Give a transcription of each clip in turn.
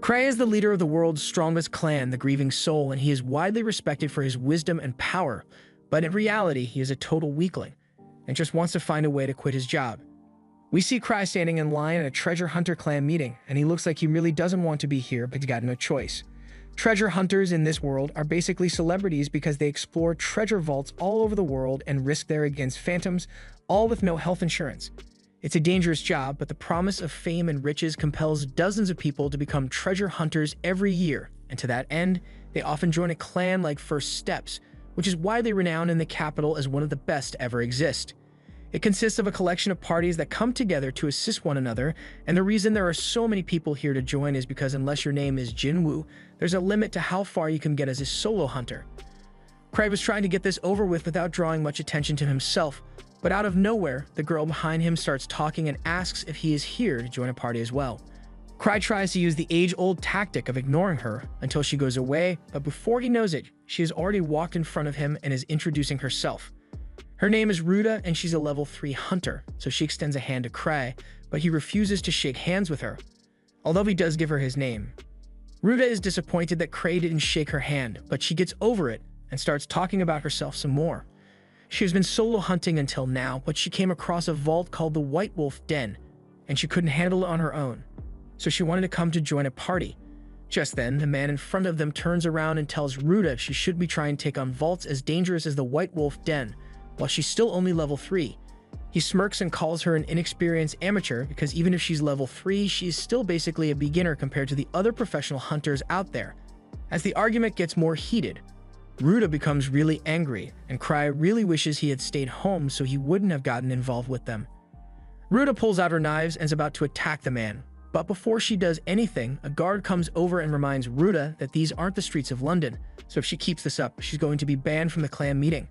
Cray is the leader of the world's strongest clan, the Grieving Soul, and he is widely respected for his wisdom and power, but in reality, he is a total weakling and just wants to find a way to quit his job. We see Cray standing in line at a treasure hunter clan meeting, and he looks like he really doesn't want to be here, but he's got no choice. Treasure hunters in this world are basically celebrities because they explore treasure vaults all over the world and risk their against phantoms, all with no health insurance. It's a dangerous job, but the promise of fame and riches compels dozens of people to become treasure hunters every year, and to that end, they often join a clan like First Steps, which is widely renowned in the capital as one of the best to ever exist. It consists of a collection of parties that come together to assist one another, and the reason there are so many people here to join is because unless your name is Jinwoo, there's a limit to how far you can get as a solo hunter. Cray was trying to get this over with without drawing much attention to himself, but out of nowhere, the girl behind him starts talking and asks if he is here to join a party as well. Cray tries to use the age-old tactic of ignoring her until she goes away, but before he knows it, she has already walked in front of him and is introducing herself. Her name is Ruta, and she's a level 3 hunter, so she extends a hand to Cray, but he refuses to shake hands with her, although he does give her his name. Ruta is disappointed that Cray didn't shake her hand, but she gets over it and starts talking about herself some more. She has been solo hunting until now, but she came across a vault called the White Wolf Den, and she couldn't handle it on her own, so she wanted to come to join a party. Just then, the man in front of them turns around and tells Ruta she should be trying to take on vaults as dangerous as the White Wolf Den, while she's still only level 3. He smirks and calls her an inexperienced amateur because even if she's level 3, she's still basically a beginner compared to the other professional hunters out there. As the argument gets more heated, Ruta becomes really angry, and Cray really wishes he had stayed home so he wouldn't have gotten involved with them. Ruta pulls out her knives and is about to attack the man, but before she does anything, a guard comes over and reminds Ruta that these aren't the streets of London, so if she keeps this up, she's going to be banned from the clan meeting.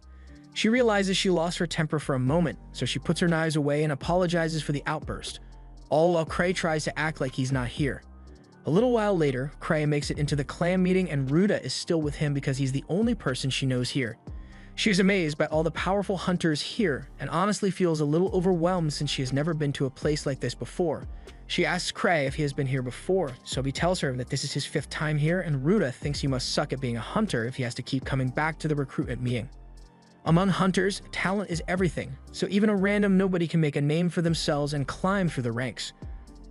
She realizes she lost her temper for a moment, so she puts her knives away and apologizes for the outburst, all while Cray tries to act like he's not here. A little while later, Cray makes it into the clan meeting and Ruta is still with him because he's the only person she knows here. She is amazed by all the powerful hunters here and honestly feels a little overwhelmed since she has never been to a place like this before. She asks Cray if he has been here before, so he tells her that this is his 5th time here, and Ruta thinks he must suck at being a hunter if he has to keep coming back to the recruitment meeting. Among hunters, talent is everything, so even a random nobody can make a name for themselves and climb through the ranks.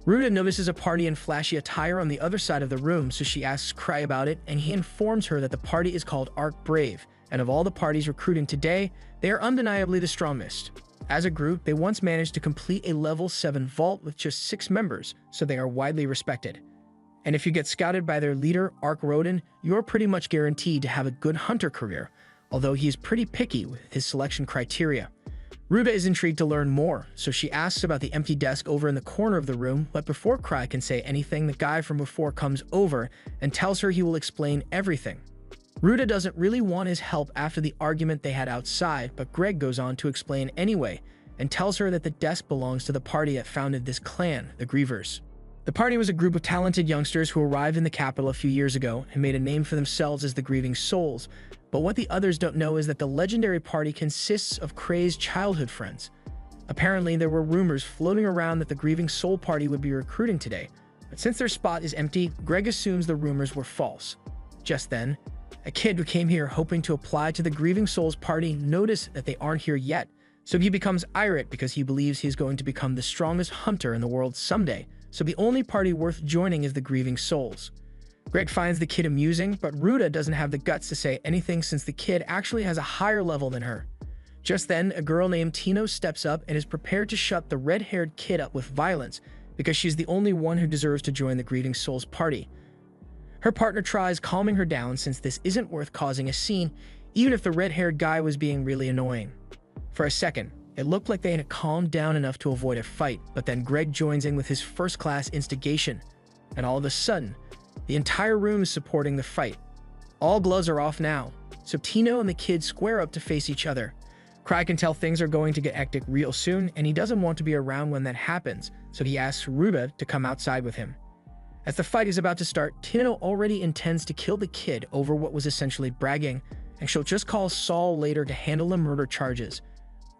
Ruta notices a party in flashy attire on the other side of the room, so she asks Cray about it, and he informs her that the party is called Arc Brave, and of all the parties recruiting today, they are undeniably the strongest. As a group, they once managed to complete a level 7 vault with just 6 members, so they are widely respected. And if you get scouted by their leader, Arc Rodin, you're pretty much guaranteed to have a good hunter career, although he is pretty picky with his selection criteria. Ruta is intrigued to learn more, so she asks about the empty desk over in the corner of the room, but before Cray can say anything, the guy from before comes over and tells her he will explain everything. Ruta doesn't really want his help after the argument they had outside, but Greg goes on to explain anyway, and tells her that the desk belongs to the party that founded this clan, the Grievers. The party was a group of talented youngsters who arrived in the capital a few years ago and made a name for themselves as the Grieving Souls, but what the others don't know is that the legendary party consists of Cray's childhood friends. Apparently, there were rumors floating around that the Grieving Soul party would be recruiting today, but since their spot is empty, Greg assumes the rumors were false. Just then, a kid who came here hoping to apply to the Grieving Souls party noticed that they aren't here yet, so he becomes irate because he believes he's going to become the strongest hunter in the world someday, so the only party worth joining is the Grieving Souls. Greg finds the kid amusing, but Ruta doesn't have the guts to say anything since the kid actually has a higher level than her. Just then, a girl named Tino steps up and is prepared to shut the red-haired kid up with violence because she's the only one who deserves to join the Grieving Souls party. Her partner tries calming her down since this isn't worth causing a scene, even if the red-haired guy was being really annoying. For a second, it looked like they had calmed down enough to avoid a fight, but then Greg joins in with his first-class instigation, and all of a sudden, the entire room is supporting the fight. All gloves are off now, so Tino and the kid square up to face each other. Cray can tell things are going to get hectic real soon, and he doesn't want to be around when that happens, so he asks Ruta to come outside with him. As the fight is about to start, Tino already intends to kill the kid over what was essentially bragging, and she'll just call Saul later to handle the murder charges.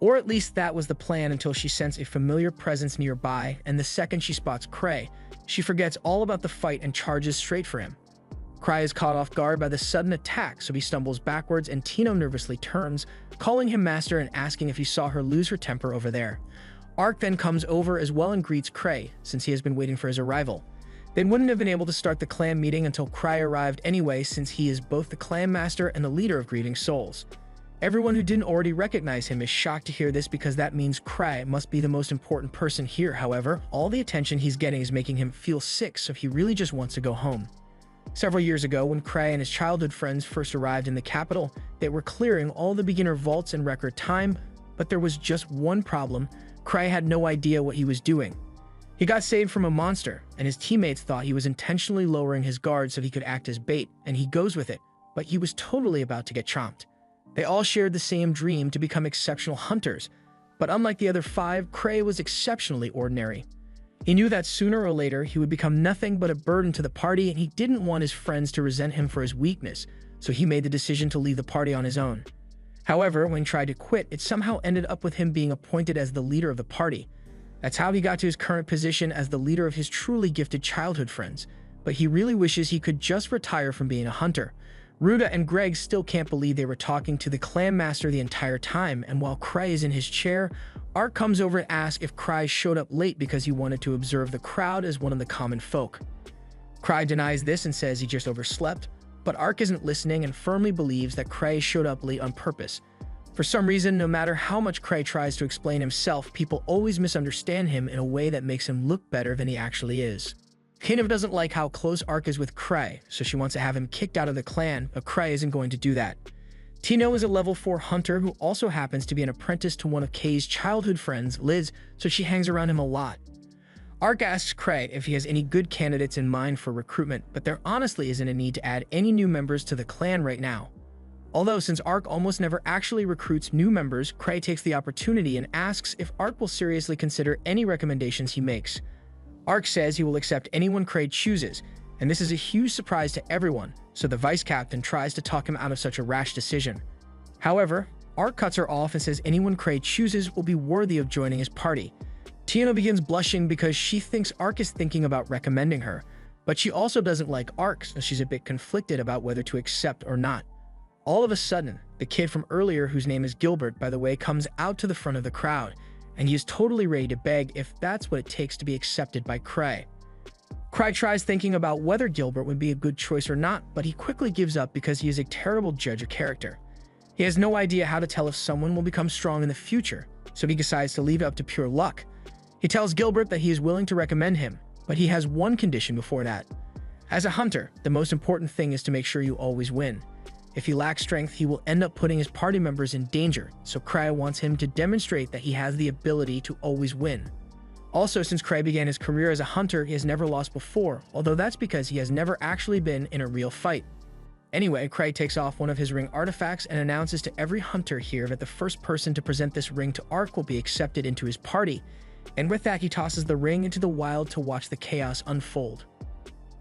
Or at least that was the plan until she sensed a familiar presence nearby, and the second she spots Cray, she forgets all about the fight and charges straight for him. Cray is caught off guard by the sudden attack, so he stumbles backwards and Tino nervously turns, calling him master and asking if he saw her lose her temper over there. Ark then comes over as well and greets Cray, since he has been waiting for his arrival. They wouldn't have been able to start the clan meeting until Cray arrived anyway, since he is both the clan master and the leader of Grieving Souls. Everyone who didn't already recognize him is shocked to hear this because that means Cray must be the most important person here. However, all the attention he's getting is making him feel sick, so he really just wants to go home. Several years ago, when Cray and his childhood friends first arrived in the capital, they were clearing all the beginner vaults in record time, but there was just one problem. Cray had no idea what he was doing. He got saved from a monster, and his teammates thought he was intentionally lowering his guard so he could act as bait, and he goes with it, but he was totally about to get chomped. They all shared the same dream to become exceptional hunters, but unlike the other 5, Cray was exceptionally ordinary. He knew that sooner or later he would become nothing but a burden to the party, and he didn't want his friends to resent him for his weakness, so he made the decision to leave the party on his own. However, when he tried to quit, it somehow ended up with him being appointed as the leader of the party. That's how he got to his current position as the leader of his truly gifted childhood friends, but he really wishes he could just retire from being a hunter. Ruda and Greg still can't believe they were talking to the clan master the entire time, and while Cray is in his chair, Ark comes over and asks if Cray showed up late because he wanted to observe the crowd as one of the common folk. Cray denies this and says he just overslept, but Ark isn't listening and firmly believes that Cray showed up late on purpose. For some reason, no matter how much Cray tries to explain himself, people always misunderstand him in a way that makes him look better than he actually is. Tino doesn't like how close Ark is with Cray, so she wants to have him kicked out of the clan, but Cray isn't going to do that. Tino is a level 4 hunter who also happens to be an apprentice to one of Kay's childhood friends, Liz, so she hangs around him a lot. Ark asks Cray if he has any good candidates in mind for recruitment, but there honestly isn't a need to add any new members to the clan right now. Although since Ark almost never actually recruits new members, Cray takes the opportunity and asks if Ark will seriously consider any recommendations he makes. Ark says he will accept anyone Cray chooses, and this is a huge surprise to everyone, so the vice captain tries to talk him out of such a rash decision. However, Ark cuts her off and says anyone Cray chooses will be worthy of joining his party. Tino begins blushing because she thinks Ark is thinking about recommending her, but she also doesn't like Ark, so she's a bit conflicted about whether to accept or not. All of a sudden, the kid from earlier, whose name is Gilbert, by the way, comes out to the front of the crowd, and he is totally ready to beg if that's what it takes to be accepted by Cray. Cray tries thinking about whether Gilbert would be a good choice or not, but he quickly gives up because he is a terrible judge of character. He has no idea how to tell if someone will become strong in the future, so he decides to leave it up to pure luck. He tells Gilbert that he is willing to recommend him, but he has one condition before that. As a hunter, the most important thing is to make sure you always win. If he lacks strength, he will end up putting his party members in danger, so Cray wants him to demonstrate that he has the ability to always win. Also, since Cray began his career as a hunter, he has never lost before, although that's because he has never actually been in a real fight. Anyway, Cray takes off one of his ring artifacts and announces to every hunter here that the first person to present this ring to Ark will be accepted into his party, and with that he tosses the ring into the wild to watch the chaos unfold.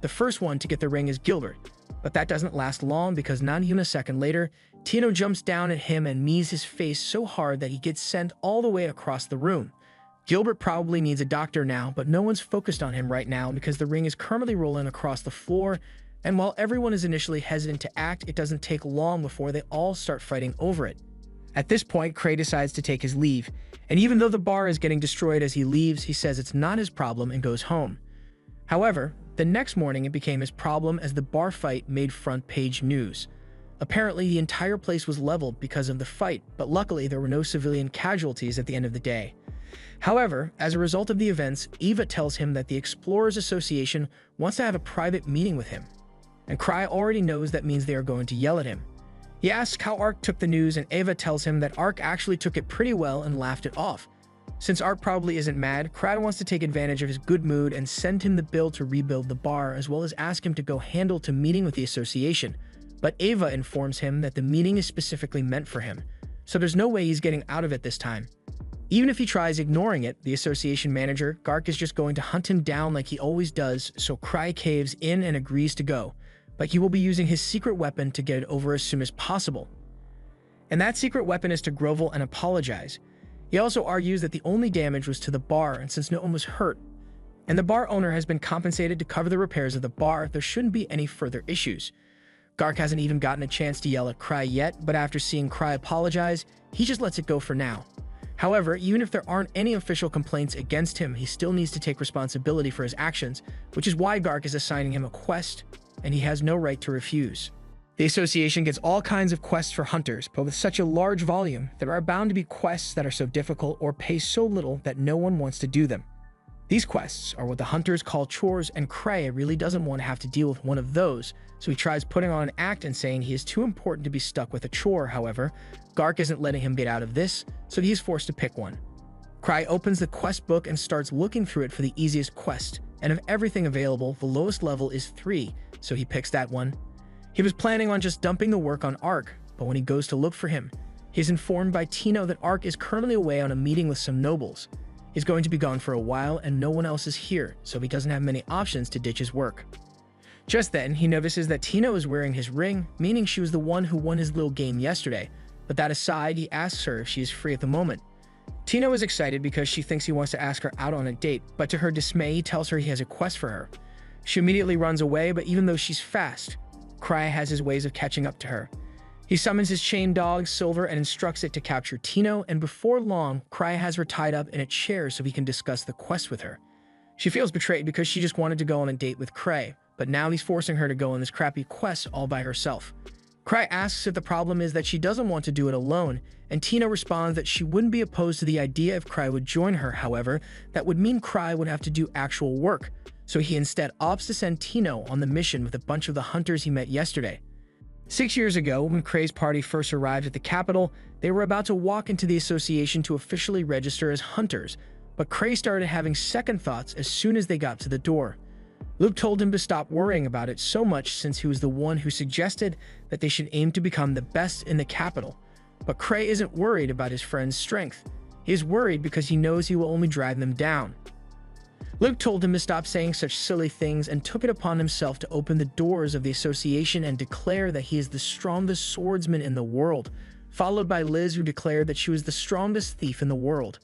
The first one to get the ring is Gilbert, but that doesn't last long because not even a second later, Tino jumps down at him and knees his face so hard that he gets sent all the way across the room. Gilbert probably needs a doctor now, but no one's focused on him right now because the ring is currently rolling across the floor, and while everyone is initially hesitant to act, it doesn't take long before they all start fighting over it. At this point, Cray decides to take his leave, and even though the bar is getting destroyed as he leaves, he says it's not his problem and goes home. However, the next morning it became his problem as the bar fight made front page news. Apparently, the entire place was leveled because of the fight, but luckily there were no civilian casualties at the end of the day. However, as a result of the events, Eva tells him that the Explorers Association wants to have a private meeting with him, and Cray already knows that means they are going to yell at him. He asks how Ark took the news, and Eva tells him that Ark actually took it pretty well and laughed it off. Since Ark probably isn't mad, Cray wants to take advantage of his good mood and send him the bill to rebuild the bar, as well as ask him to go handle to meeting with the association. But Eva informs him that the meeting is specifically meant for him, so there's no way he's getting out of it this time. Even if he tries ignoring it, the association manager, Gark, is just going to hunt him down like he always does, so Cray caves in and agrees to go, but he will be using his secret weapon to get it over as soon as possible. And that secret weapon is to grovel and apologize. He also argues that the only damage was to the bar, and since no one was hurt, and the bar owner has been compensated to cover the repairs of the bar, there shouldn't be any further issues. Gark hasn't even gotten a chance to yell at Cry yet, but after seeing Cry apologize, he just lets it go for now. However, even if there aren't any official complaints against him, he still needs to take responsibility for his actions, which is why Gark is assigning him a quest, and he has no right to refuse. The association gets all kinds of quests for hunters, but with such a large volume, there are bound to be quests that are so difficult or pay so little that no one wants to do them. These quests are what the hunters call chores, and Cray really doesn't want to have to deal with one of those, so he tries putting on an act and saying he is too important to be stuck with a chore. However, Gark isn't letting him get out of this, so he is forced to pick one. Cry opens the quest book and starts looking through it for the easiest quest, and of everything available, the lowest level is 3, so he picks that one. He was planning on just dumping the work on Ark, but when he goes to look for him, he is informed by Tino that Ark is currently away on a meeting with some nobles. He's going to be gone for a while and no one else is here, so he doesn't have many options to ditch his work. Just then, he notices that Tino is wearing his ring, meaning she was the one who won his little game yesterday, but that aside, he asks her if she is free at the moment. Tino is excited because she thinks he wants to ask her out on a date, but to her dismay, he tells her he has a quest for her. She immediately runs away, but even though she's fast, Cry has his ways of catching up to her. He summons his chained dog, Silver, and instructs it to capture Tino, and before long, Cry has her tied up in a chair so he can discuss the quest with her. She feels betrayed because she just wanted to go on a date with Cray, but now he's forcing her to go on this crappy quest all by herself. Cry asks if the problem is that she doesn't want to do it alone, and Tino responds that she wouldn't be opposed to the idea if Cry would join her. However, that would mean Cry would have to do actual work, so he instead opts to send Tino on the mission with a bunch of the hunters he met yesterday. 6 years ago, when Cray's party first arrived at the capital, they were about to walk into the association to officially register as hunters, but Cray started having second thoughts as soon as they got to the door. Luke told him to stop worrying about it so much since he was the one who suggested that they should aim to become the best in the capital. But Cray isn't worried about his friend's strength. He is worried because he knows he will only drive them down. Luke told him to stop saying such silly things and took it upon himself to open the doors of the association and declare that he is the strongest swordsman in the world, followed by Liz, who declared that she was the strongest thief in the world.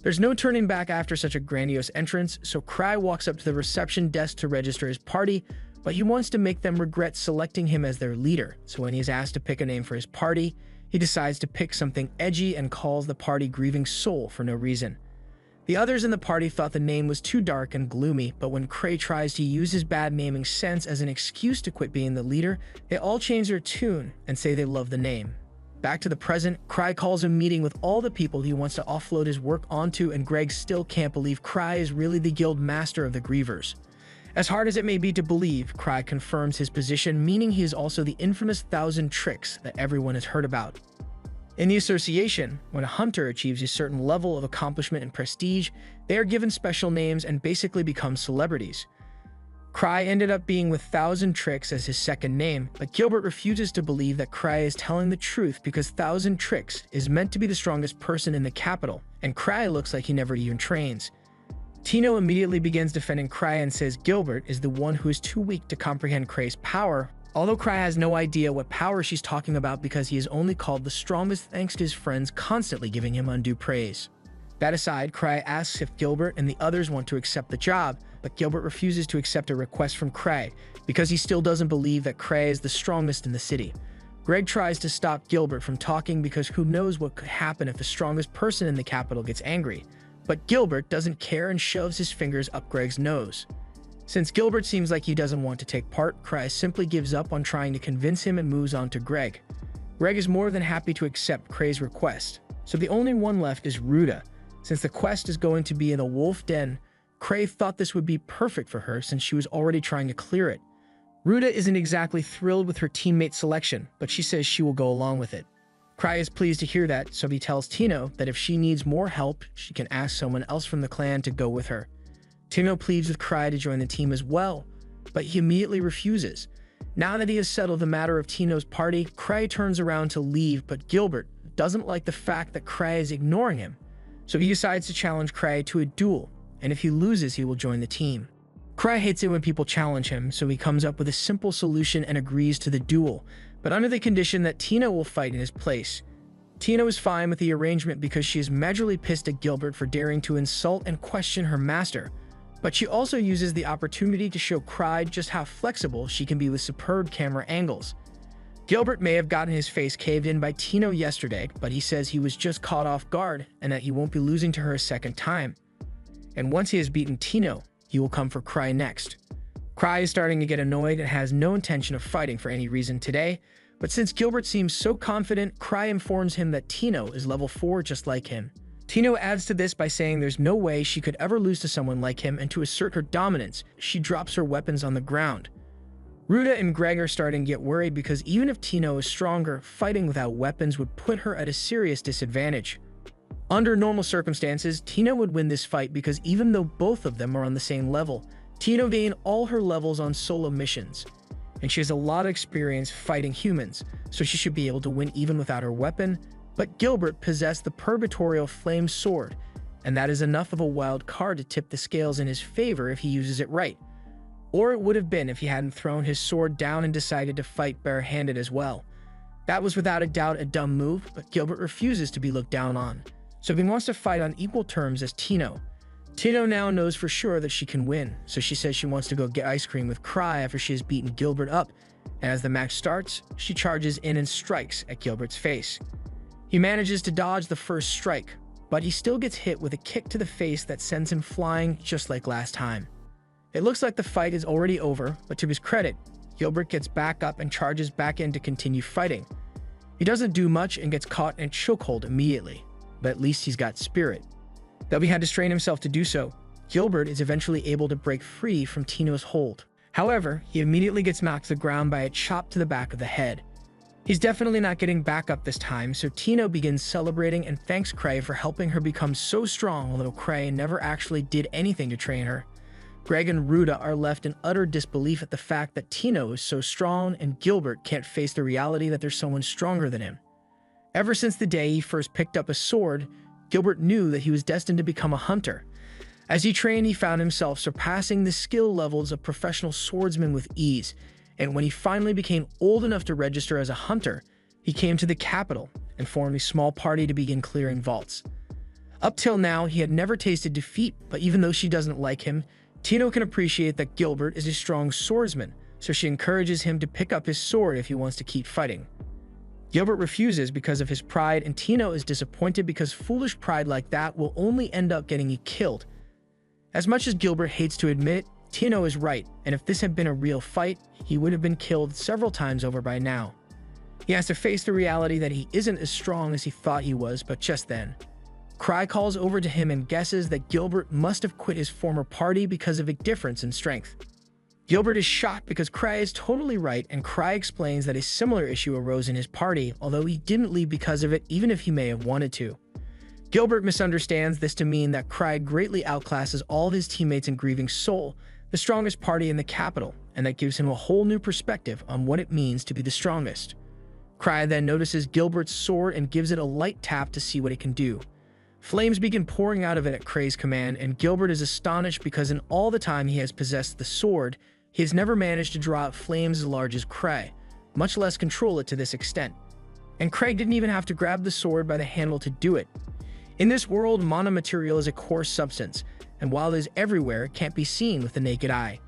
There's no turning back after such a grandiose entrance, so Cry walks up to the reception desk to register his party, but he wants to make them regret selecting him as their leader, so when he is asked to pick a name for his party, he decides to pick something edgy and calls the party Grieving Soul for no reason. The others in the party thought the name was too dark and gloomy, but when Cray tries to use his bad naming sense as an excuse to quit being the leader, they all change their tune and say they love the name. Back to the present, Cry calls a meeting with all the people he wants to offload his work onto, and Greg still can't believe Cry is really the guild master of the Grievers. As hard as it may be to believe, Cry confirms his position, meaning he is also the infamous 1,000 Tricks that everyone has heard about. In the association, when a hunter achieves a certain level of accomplishment and prestige, they are given special names and basically become celebrities. Cry ended up being with 1,000 Tricks as his second name, but Gilbert refuses to believe that Cry is telling the truth because 1,000 Tricks is meant to be the strongest person in the capital, and Cry looks like he never even trains. Tino immediately begins defending Cry and says Gilbert is the one who is too weak to comprehend Cray's power, although Cry has no idea what power she's talking about because he is only called the strongest thanks to his friends constantly giving him undue praise. That aside, Cry asks if Gilbert and the others want to accept the job, but Gilbert refuses to accept a request from Cray because he still doesn't believe that Cray is the strongest in the city. Greg tries to stop Gilbert from talking because who knows what could happen if the strongest person in the capital gets angry, but Gilbert doesn't care and shoves his fingers up Greg's nose. Since Gilbert seems like he doesn't want to take part, Cry simply gives up on trying to convince him and moves on to Greg. Greg is more than happy to accept Cray's request, so the only one left is Ruta. Since the quest is going to be in the wolf den, Cray thought this would be perfect for her since she was already trying to clear it. Ruta isn't exactly thrilled with her teammate selection, but she says she will go along with it. Cry is pleased to hear that, so he tells Tino that if she needs more help, she can ask someone else from the clan to go with her. Tino pleads with Cry to join the team as well, but he immediately refuses. Now that he has settled the matter of Tino's party, Cry turns around to leave, but Gilbert doesn't like the fact that Cry is ignoring him, so he decides to challenge Cry to a duel, and if he loses, he will join the team. Cry hates it when people challenge him, so he comes up with a simple solution and agrees to the duel, but under the condition that Tino will fight in his place. Tino is fine with the arrangement because she is majorly pissed at Gilbert for daring to insult and question her master, but she also uses the opportunity to show Cry just how flexible she can be with superb camera angles. Gilbert may have gotten his face caved in by Tino yesterday, but he says he was just caught off guard and that he won't be losing to her a second time. And once he has beaten Tino, he will come for Cry next. Cry is starting to get annoyed and has no intention of fighting for any reason today, but since Gilbert seems so confident, Cry informs him that Tino is level 4 just like him. Tino adds to this by saying there's no way she could ever lose to someone like him, and to assert her dominance, she drops her weapons on the ground. Ruda and Greg are starting to get worried because even if Tino is stronger, fighting without weapons would put her at a serious disadvantage. Under normal circumstances, Tino would win this fight because even though both of them are on the same level, Tino gained all her levels on solo missions, and she has a lot of experience fighting humans, so she should be able to win even without her weapon. But Gilbert possessed the Purgatorial Flame Sword, and that is enough of a wild card to tip the scales in his favor if he uses it right. Or it would have been if he hadn't thrown his sword down and decided to fight barehanded as well. That was without a doubt a dumb move, but Gilbert refuses to be looked down on, so he wants to fight on equal terms as Tino. Tino now knows for sure that she can win, so she says she wants to go get ice cream with Cry after she has beaten Gilbert up, and as the match starts, she charges in and strikes at Gilbert's face. He manages to dodge the first strike, but he still gets hit with a kick to the face that sends him flying just like last time. It looks like the fight is already over, but to his credit, Gilbert gets back up and charges back in to continue fighting. He doesn't do much and gets caught in a chokehold immediately, but at least he's got spirit. Though he had to strain himself to do so, Gilbert is eventually able to break free from Tino's hold. However, he immediately gets knocked to the ground by a chop to the back of the head. He's definitely not getting back up this time, so Tino begins celebrating and thanks Cray for helping her become so strong, although Cray never actually did anything to train her. Greg and Ruda are left in utter disbelief at the fact that Tino is so strong and Gilbert can't face the reality that there's someone stronger than him. Ever since the day he first picked up a sword, Gilbert knew that he was destined to become a hunter. As he trained, he found himself surpassing the skill levels of professional swordsmen with ease, and when he finally became old enough to register as a hunter, he came to the capital and formed a small party to begin clearing vaults. Up till now, he had never tasted defeat, but even though she doesn't like him, Tino can appreciate that Gilbert is a strong swordsman, so she encourages him to pick up his sword if he wants to keep fighting. Gilbert refuses because of his pride, and Tino is disappointed because foolish pride like that will only end up getting you killed. As much as Gilbert hates to admit it, Tino is right, and if this had been a real fight, he would have been killed several times over by now. He has to face the reality that he isn't as strong as he thought he was, but just then, Cry calls over to him and guesses that Gilbert must have quit his former party because of a difference in strength. Gilbert is shocked because Cry is totally right, and Cry explains that a similar issue arose in his party, although he didn't leave because of it even if he may have wanted to. Gilbert misunderstands this to mean that Cry greatly outclasses all of his teammates in Grieving Soul, the strongest party in the capital, and that gives him a whole new perspective on what it means to be the strongest. Cry then notices Gilbert's sword and gives it a light tap to see what it can do. Flames begin pouring out of it at Cray's command, and Gilbert is astonished because in all the time he has possessed the sword, he has never managed to draw out flames as large as Cray, much less control it to this extent. And Cray didn't even have to grab the sword by the handle to do it. In this world, mana material is a coarse substance, and while it is everywhere, it can't be seen with the naked eye.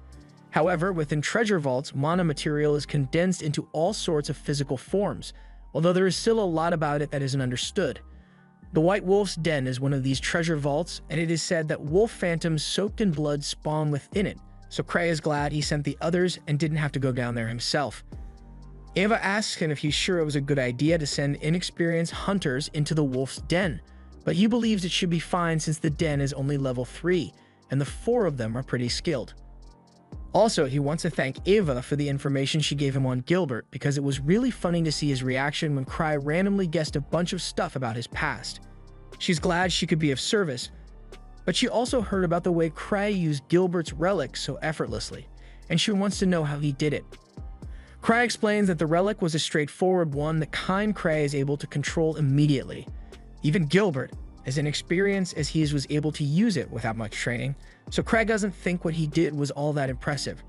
However, within treasure vaults, mana material is condensed into all sorts of physical forms, although there is still a lot about it that isn't understood. The White Wolf's Den is one of these treasure vaults, and it is said that wolf phantoms soaked in blood spawn within it, so Cray is glad he sent the others and didn't have to go down there himself. Ava asks him if he's sure it was a good idea to send inexperienced hunters into the wolf's den, but he believes it should be fine since the den is only level 3, and the 4 of them are pretty skilled. Also, he wants to thank Ava for the information she gave him on Gilbert because it was really funny to see his reaction when Cry randomly guessed a bunch of stuff about his past. She's glad she could be of service, but she also heard about the way Cry used Gilbert's relic so effortlessly, and she wants to know how he did it. Cry explains that the relic was a straightforward one, the kind Cray is able to control immediately. Even Gilbert, as inexperienced as he is, was able to use it without much training, so Cray doesn't think what he did was all that impressive.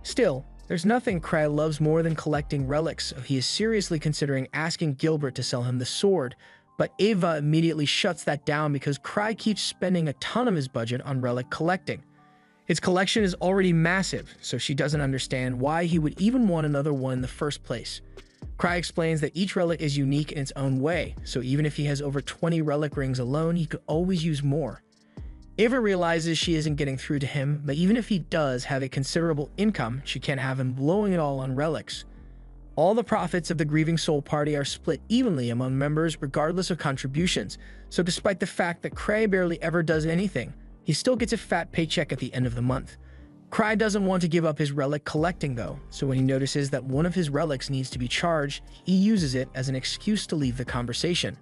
Still, there's nothing Cray loves more than collecting relics, so he is seriously considering asking Gilbert to sell him the sword, But Ava immediately shuts that down because Cry keeps spending a ton of his budget on relic collecting. His collection is already massive, so she doesn't understand why he would even want another one in the first place. Cry explains that each relic is unique in its own way, so even if he has over 20 relic rings alone, he could always use more. Ava realizes she isn't getting through to him, but even if he does have a considerable income, she can't have him blowing it all on relics. All the profits of the Grieving Soul Party are split evenly among members regardless of contributions, so despite the fact that Cry barely ever does anything, he still gets a fat paycheck at the end of the month. Cry doesn't want to give up his relic collecting though, so when he notices that one of his relics needs to be charged, he uses it as an excuse to leave the conversation.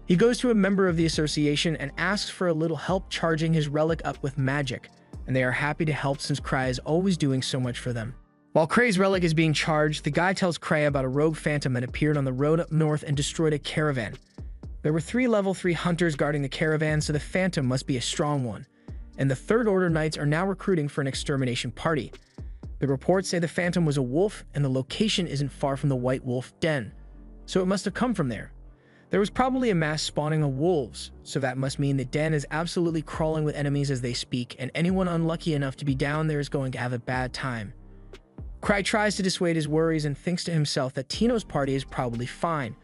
He goes to a member of the association and asks for a little help charging his relic up with magic, and they are happy to help since Cry is always doing so much for them. While Cray's relic is being charged, the guy tells Cray about a rogue phantom that appeared on the road up north and destroyed a caravan. There were 3 level 3 hunters guarding the caravan, so the phantom must be a strong one. And the Third Order Knights are now recruiting for an extermination party. The reports say the phantom was a wolf, and the location isn't far from the White Wolf Den, so it must have come from there. There was probably a mass spawning of wolves, so that must mean the den is absolutely crawling with enemies as they speak, and anyone unlucky enough to be down there is going to have a bad time. Cry tries to dissuade his worries and thinks to himself that Tino's party is probably fine,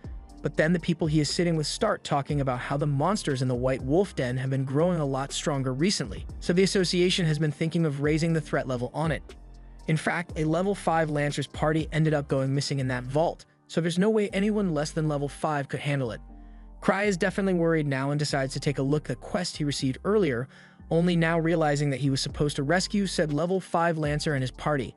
but then the people he is sitting with start talking about how the monsters in the White Wolf Den have been growing a lot stronger recently, so the association has been thinking of raising the threat level on it. In fact, a level 5 Lancer's party ended up going missing in that vault, so there's no way anyone less than level 5 could handle it. Cry is definitely worried now and decides to take a look at the quest he received earlier, only now realizing that he was supposed to rescue said level 5 Lancer and his party.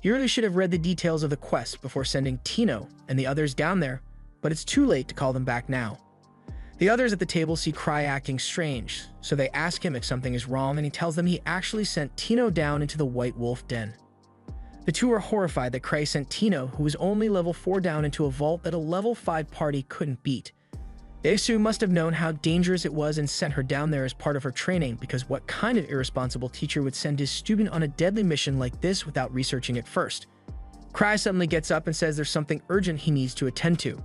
He really should have read the details of the quest before sending Tino and the others down there, but it's too late to call them back now. The others at the table see Cry acting strange, so they ask him if something is wrong, and he tells them he actually sent Tino down into the White Wolf Den. The two are horrified that Cray sent Tino, who was only level 4 down, into a vault that a level 5 party couldn't beat. They assume must have known how dangerous it was and sent her down there as part of her training, because what kind of irresponsible teacher would send his student on a deadly mission like this without researching it first? Cry suddenly gets up and says there's something urgent he needs to attend to.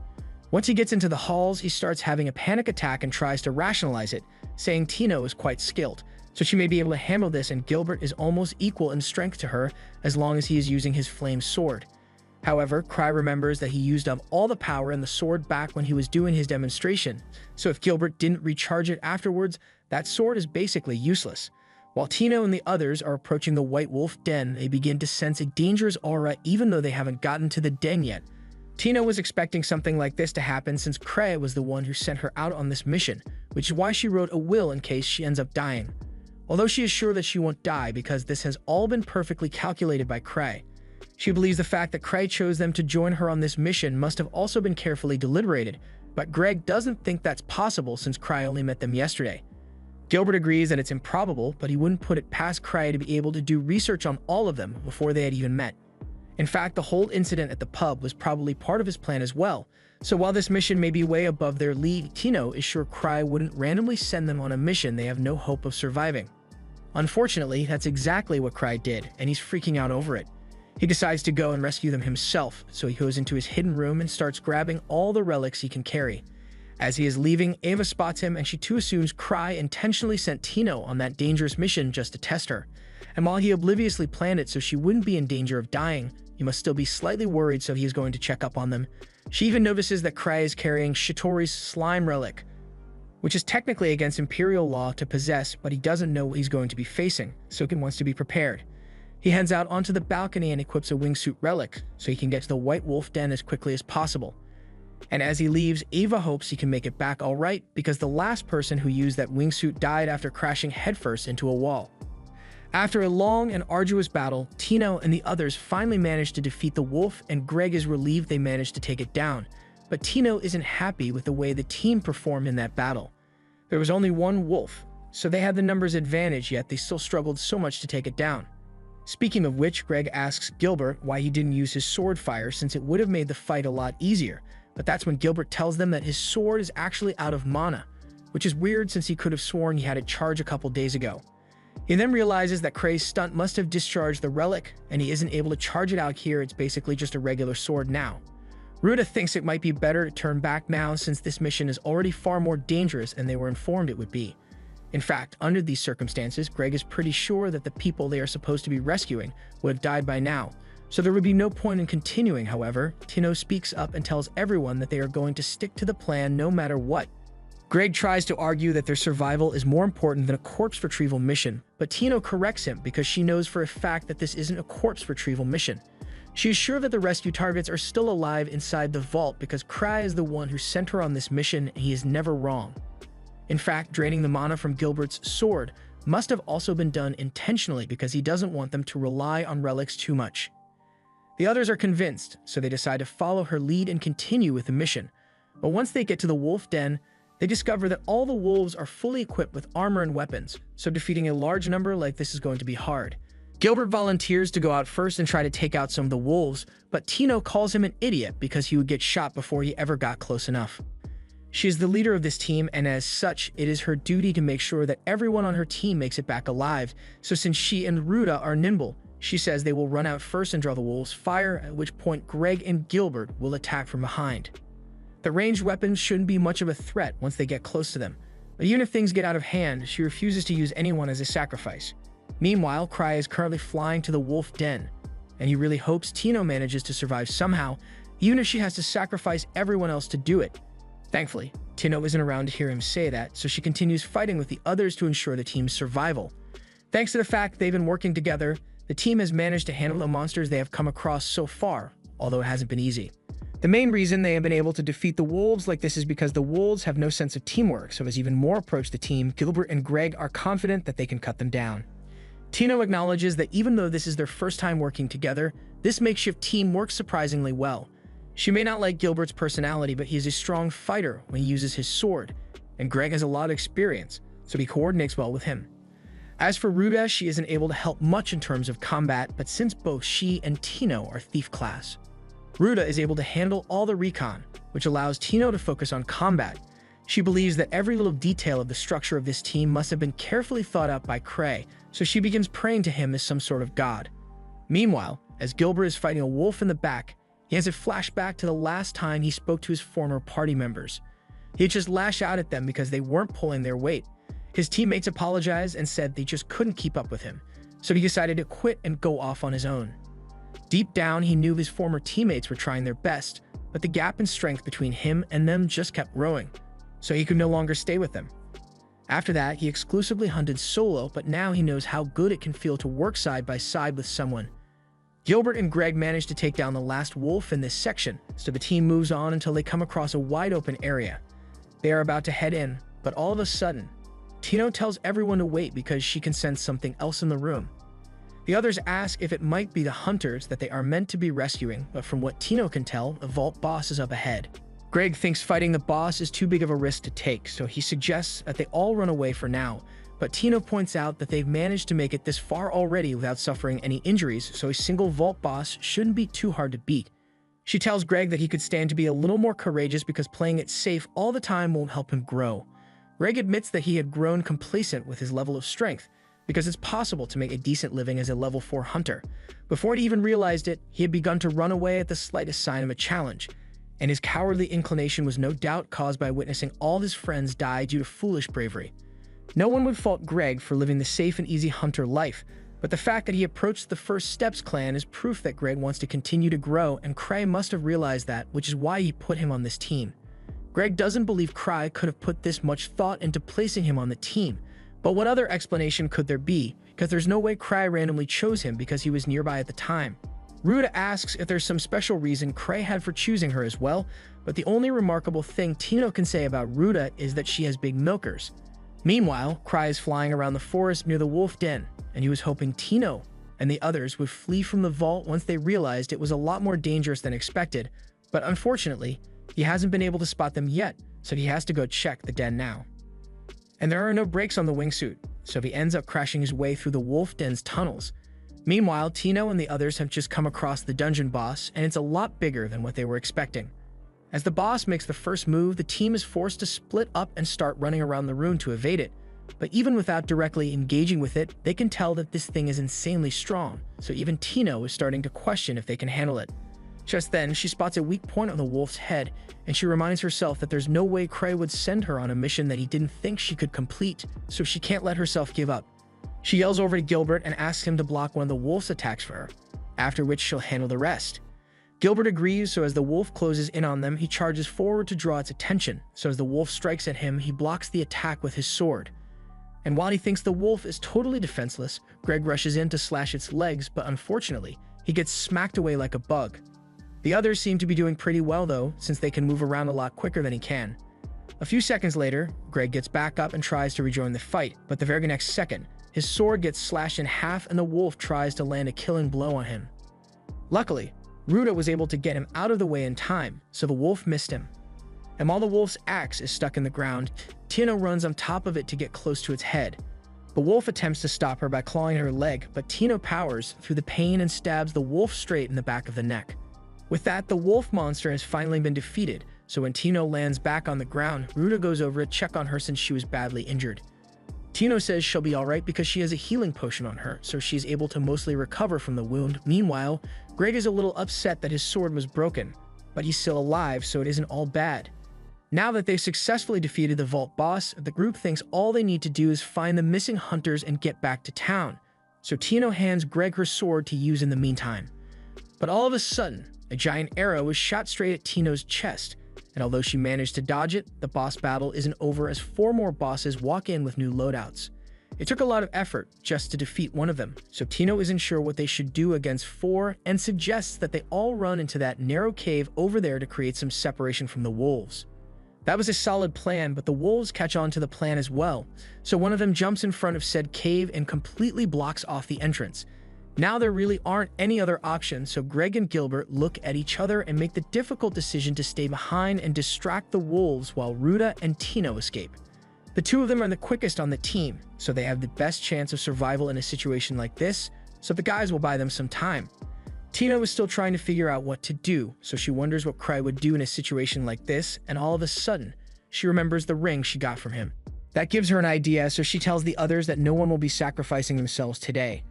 Once he gets into the halls, he starts having a panic attack and tries to rationalize it, saying Tino is quite skilled, so she may be able to handle this, and Gilbert is almost equal in strength to her as long as he is using his flame sword. However, Cry remembers that he used up all the power in the sword back when he was doing his demonstration, so if Gilbert didn't recharge it afterwards, that sword is basically useless. While Tino and the others are approaching the White Wolf Den, they begin to sense a dangerous aura even though they haven't gotten to the den yet. Tino was expecting something like this to happen since Cray was the one who sent her out on this mission, which is why she wrote a will in case she ends up dying. Although she is sure that she won't die because this has all been perfectly calculated by Cray. She believes the fact that Cray chose them to join her on this mission must have also been carefully deliberated, but Greg doesn't think that's possible since Cray only met them yesterday. Gilbert agrees that it's improbable, but he wouldn't put it past Cray to be able to do research on all of them before they had even met. In fact, the whole incident at the pub was probably part of his plan as well, so while this mission may be way above their league, Tino is sure Cray wouldn't randomly send them on a mission they have no hope of surviving. Unfortunately, that's exactly what Cray did, and he's freaking out over it. He decides to go and rescue them himself, so he goes into his hidden room and starts grabbing all the relics he can carry. As he is leaving, Ava spots him, and she too assumes Cray intentionally sent Tino on that dangerous mission just to test her. And while he obliviously planned it so she wouldn't be in danger of dying, he must still be slightly worried, so he is going to check up on them. She even notices that Cray is carrying Shitori's slime relic, which is technically against Imperial law to possess, but he doesn't know what he's going to be facing, so he wants to be prepared. He heads out onto the balcony and equips a wingsuit relic, so he can get to the White Wolf Den as quickly as possible. And as he leaves, Ava hopes he can make it back alright, because the last person who used that wingsuit died after crashing headfirst into a wall. After a long and arduous battle, Tino and the others finally manage to defeat the wolf, and Greg is relieved they managed to take it down. But Tino isn't happy with the way the team performed in that battle. There was only one wolf, so they had the numbers advantage, yet they still struggled so much to take it down. Speaking of which, Greg asks Gilbert why he didn't use his sword fire since it would have made the fight a lot easier, but that's when Gilbert tells them that his sword is actually out of mana, which is weird since he could have sworn he had it charged a couple days ago. He then realizes that Cray's stunt must have discharged the relic, and he isn't able to charge it out here. It's basically just a regular sword now. Ruta thinks it might be better to turn back now since this mission is already far more dangerous than they were informed it would be. In fact, under these circumstances, Greg is pretty sure that the people they are supposed to be rescuing would have died by now, so there would be no point in continuing. However, Tino speaks up and tells everyone that they are going to stick to the plan no matter what. Greg tries to argue that their survival is more important than a corpse retrieval mission, but Tino corrects him because she knows for a fact that this isn't a corpse retrieval mission. She is sure that the rescue targets are still alive inside the vault because Cry is the one who sent her on this mission and he is never wrong. In fact, draining the mana from Gilbert's sword must have also been done intentionally because he doesn't want them to rely on relics too much. The others are convinced, so they decide to follow her lead and continue with the mission. But once they get to the wolf den, they discover that all the wolves are fully equipped with armor and weapons, so defeating a large number like this is going to be hard. Gilbert volunteers to go out first and try to take out some of the wolves, but Tino calls him an idiot because he would get shot before he ever got close enough. She is the leader of this team, and as such, it is her duty to make sure that everyone on her team makes it back alive, so since she and Ruta are nimble, she says they will run out first and draw the wolves' fire, at which point Greg and Gilbert will attack from behind. The ranged weapons shouldn't be much of a threat once they get close to them, but even if things get out of hand, she refuses to use anyone as a sacrifice. Meanwhile, Cry is currently flying to the wolf den, and he really hopes Tino manages to survive somehow, even if she has to sacrifice everyone else to do it. Thankfully, Tino isn't around to hear him say that, so she continues fighting with the others to ensure the team's survival. Thanks to the fact they've been working together, the team has managed to handle the monsters they have come across so far, although it hasn't been easy. The main reason they have been able to defeat the wolves like this is because the wolves have no sense of teamwork, so as even more approach the team, Gilbert and Greg are confident that they can cut them down. Tino acknowledges that even though this is their first time working together, this makeshift team works surprisingly well. She may not like Gilbert's personality, but he is a strong fighter when he uses his sword, and Greg has a lot of experience, so he coordinates well with him. As for Ruta, she isn't able to help much in terms of combat, but since both she and Tino are thief class, Ruta is able to handle all the recon, which allows Tino to focus on combat. She believes that every little detail of the structure of this team must have been carefully thought out by Cray, so she begins praying to him as some sort of god. Meanwhile, as Gilbert is fighting a wolf in the back, he has a flashback to the last time he spoke to his former party members. He'd just lash out at them because they weren't pulling their weight. His teammates apologized and said they just couldn't keep up with him, so he decided to quit and go off on his own. Deep down, he knew his former teammates were trying their best, but the gap in strength between him and them just kept growing, so he could no longer stay with them. After that, he exclusively hunted solo, but now he knows how good it can feel to work side by side with someone. Gilbert and Greg manage to take down the last wolf in this section, so the team moves on until they come across a wide open area. They are about to head in, but all of a sudden, Tino tells everyone to wait because she can sense something else in the room. The others ask if it might be the hunters that they are meant to be rescuing, but from what Tino can tell, the vault boss is up ahead. Greg thinks fighting the boss is too big of a risk to take, so he suggests that they all run away for now, but Tino points out that they've managed to make it this far already without suffering any injuries, so a single vault boss shouldn't be too hard to beat. She tells Greg that he could stand to be a little more courageous because playing it safe all the time won't help him grow. Greg admits that he had grown complacent with his level of strength, because it's possible to make a decent living as a level 4 hunter. Before he even realized it, he had begun to run away at the slightest sign of a challenge, and his cowardly inclination was no doubt caused by witnessing all his friends die due to foolish bravery. No one would fault Greg for living the safe and easy hunter life, but the fact that he approached the First Steps clan is proof that Greg wants to continue to grow, and Cray must have realized that, which is why he put him on this team. Greg doesn't believe Cray could have put this much thought into placing him on the team, but what other explanation could there be? Because there's no way Cray randomly chose him because he was nearby at the time. Ruta asks if there's some special reason Cray had for choosing her as well, but the only remarkable thing Tino can say about Ruta is that she has big milkers. Meanwhile, Cray is flying around the forest near the wolf den, and he was hoping Tino and the others would flee from the vault once they realized it was a lot more dangerous than expected, but unfortunately, he hasn't been able to spot them yet, so he has to go check the den now. And there are no brakes on the wingsuit, so he ends up crashing his way through the wolf den's tunnels. Meanwhile, Tino and the others have just come across the dungeon boss, and it's a lot bigger than what they were expecting. As the boss makes the first move, the team is forced to split up and start running around the room to evade it. But even without directly engaging with it, they can tell that this thing is insanely strong, so even Tino is starting to question if they can handle it. Just then, she spots a weak point on the wolf's head, and she reminds herself that there's no way Cray would send her on a mission that he didn't think she could complete, so she can't let herself give up. She yells over to Gilbert and asks him to block one of the wolf's attacks for her, after which she'll handle the rest. Gilbert agrees, so as the wolf closes in on them, he charges forward to draw its attention, so as the wolf strikes at him, he blocks the attack with his sword. And while he thinks the wolf is totally defenseless, Greg rushes in to slash its legs, but unfortunately, he gets smacked away like a bug. The others seem to be doing pretty well though, since they can move around a lot quicker than he can. A few seconds later, Greg gets back up and tries to rejoin the fight, but the very next second, his sword gets slashed in half and the wolf tries to land a killing blow on him. Luckily, Ruda was able to get him out of the way in time, so the wolf missed him. And while the wolf's axe is stuck in the ground, Tino runs on top of it to get close to its head. The wolf attempts to stop her by clawing her leg, but Tino powers through the pain and stabs the wolf straight in the back of the neck. With that, the wolf monster has finally been defeated, so when Tino lands back on the ground, Ruda goes over to check on her since she was badly injured. Tino says she'll be alright because she has a healing potion on her, so she's able to mostly recover from the wound. Meanwhile, Greg is a little upset that his sword was broken, but he's still alive, so it isn't all bad. Now that they've successfully defeated the vault boss, the group thinks all they need to do is find the missing hunters and get back to town, so Tino hands Greg her sword to use in the meantime. But all of a sudden, a giant arrow is shot straight at Tino's chest, and although she managed to dodge it, the boss battle isn't over as 4 more bosses walk in with new loadouts. It took a lot of effort just to defeat one of them, so Tino isn't sure what they should do against 4 and suggests that they all run into that narrow cave over there to create some separation from the wolves. That was a solid plan, but the wolves catch on to the plan as well, so one of them jumps in front of said cave and completely blocks off the entrance. Now there really aren't any other options, so Greg and Gilbert look at each other and make the difficult decision to stay behind and distract the wolves while Ruda and Tino escape. The 2 of them are the quickest on the team, so they have the best chance of survival in a situation like this, so the guys will buy them some time. Tino is still trying to figure out what to do, so she wonders what Cray would do in a situation like this, and all of a sudden, she remembers the ring she got from him. That gives her an idea, so she tells the others that no one will be sacrificing themselves today.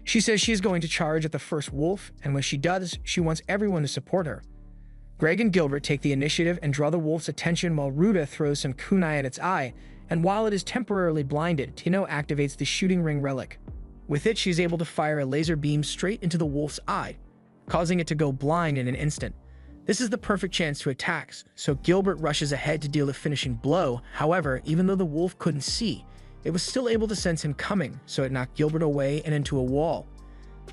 She says she is going to charge at the first wolf, and when she does, she wants everyone to support her. Greg and Gilbert take the initiative and draw the wolf's attention while Ruda throws some kunai at its eye, and while it is temporarily blinded, Tino activates the shooting ring relic. With it, she's able to fire a laser beam straight into the wolf's eye, causing it to go blind in an instant. This is the perfect chance to attack, so Gilbert rushes ahead to deal a finishing blow. However, even though the wolf couldn't see, it was still able to sense him coming, so it knocked Gilbert away and into a wall.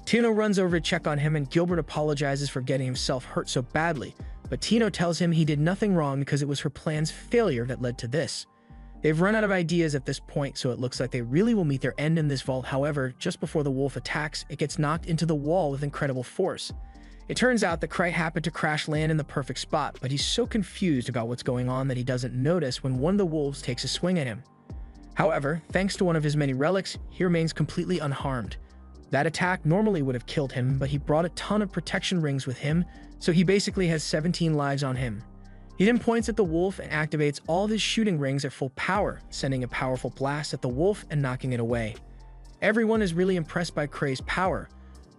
Tino runs over to check on him and Gilbert apologizes for getting himself hurt so badly, but Tino tells him he did nothing wrong because it was her plan's failure that led to this. They've run out of ideas at this point, so it looks like they really will meet their end in this vault. However, just before the wolf attacks, it gets knocked into the wall with incredible force. It turns out that Cray happened to crash land in the perfect spot, but he's so confused about what's going on that he doesn't notice when one of the wolves takes a swing at him. However, thanks to one of his many relics, he remains completely unharmed. That attack normally would have killed him, but he brought a ton of protection rings with him, so he basically has 17 lives on him. He then points at the wolf and activates all of his shooting rings at full power, sending a powerful blast at the wolf and knocking it away. Everyone is really impressed by Cray's power,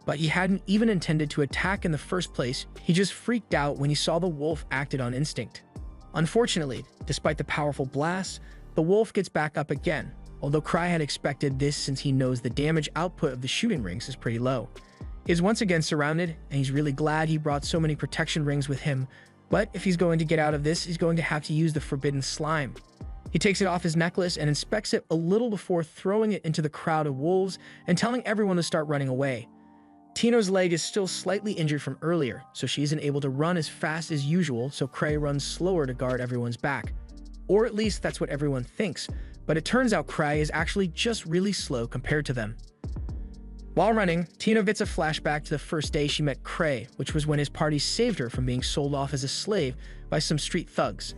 but he hadn't even intended to attack in the first place. He just freaked out when he saw the wolf acted on instinct. Unfortunately, despite the powerful blast, the wolf gets back up again, although Cray had expected this since he knows the damage output of the shooting rings is pretty low. He is once again surrounded, and he's really glad he brought so many protection rings with him, but if he's going to get out of this, he's going to have to use the forbidden slime. He takes it off his necklace and inspects it a little before throwing it into the crowd of wolves and telling everyone to start running away. Tino's leg is still slightly injured from earlier, so she isn't able to run as fast as usual, so Cray runs slower to guard everyone's back. Or at least that's what everyone thinks, but it turns out Cray is actually just really slow compared to them. While running, Tino gets a flashback to the first day she met Cray, which was when his party saved her from being sold off as a slave by some street thugs.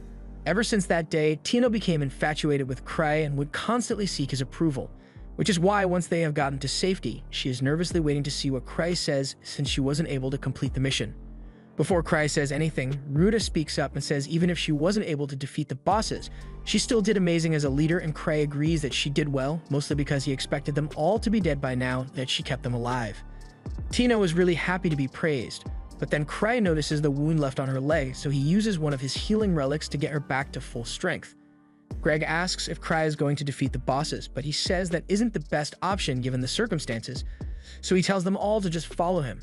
Ever since that day, Tino became infatuated with Cray and would constantly seek his approval, which is why once they have gotten to safety, she is nervously waiting to see what Cray says since she wasn't able to complete the mission. Before Cray says anything, Ruda speaks up and says even if she wasn't able to defeat the bosses, she still did amazing as a leader, and Cray agrees that she did well, mostly because he expected them all to be dead by now that she kept them alive. Tino was really happy to be praised, But then Cry notices the wound left on her leg, so he uses one of his healing relics to get her back to full strength. Greg asks if Cry is going to defeat the bosses, but he says that isn't the best option given the circumstances, so he tells them all to just follow him.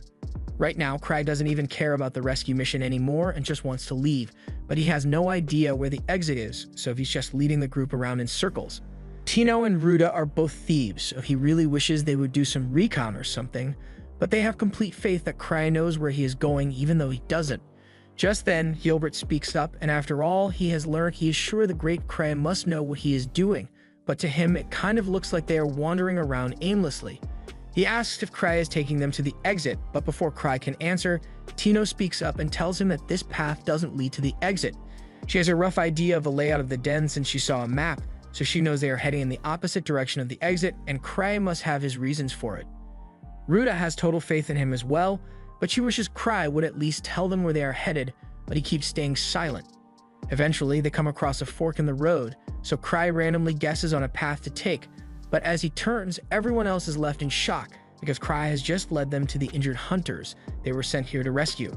Right now, Cry doesn't even care about the rescue mission anymore and just wants to leave, but he has no idea where the exit is, so he's just leading the group around in circles. Tino and Ruta are both thieves, so he really wishes they would do some recon or something, but they have complete faith that Cry knows where he is going even though he doesn't. Just then, Gilbert speaks up, and after all he has learned, he is sure the great Cry must know what he is doing, but to him it kind of looks like they are wandering around aimlessly. He asks if Cry is taking them to the exit, but before Cry can answer, Tino speaks up and tells him that this path doesn't lead to the exit. She has a rough idea of the layout of the den since she saw a map, so she knows they are heading in the opposite direction of the exit, and Cry must have his reasons for it. Ruta has total faith in him as well, but she wishes Cry would at least tell them where they are headed, but he keeps staying silent. Eventually, they come across a fork in the road, so Cry randomly guesses on a path to take, but as he turns, everyone else is left in shock because Cry has just led them to the injured hunters they were sent here to rescue.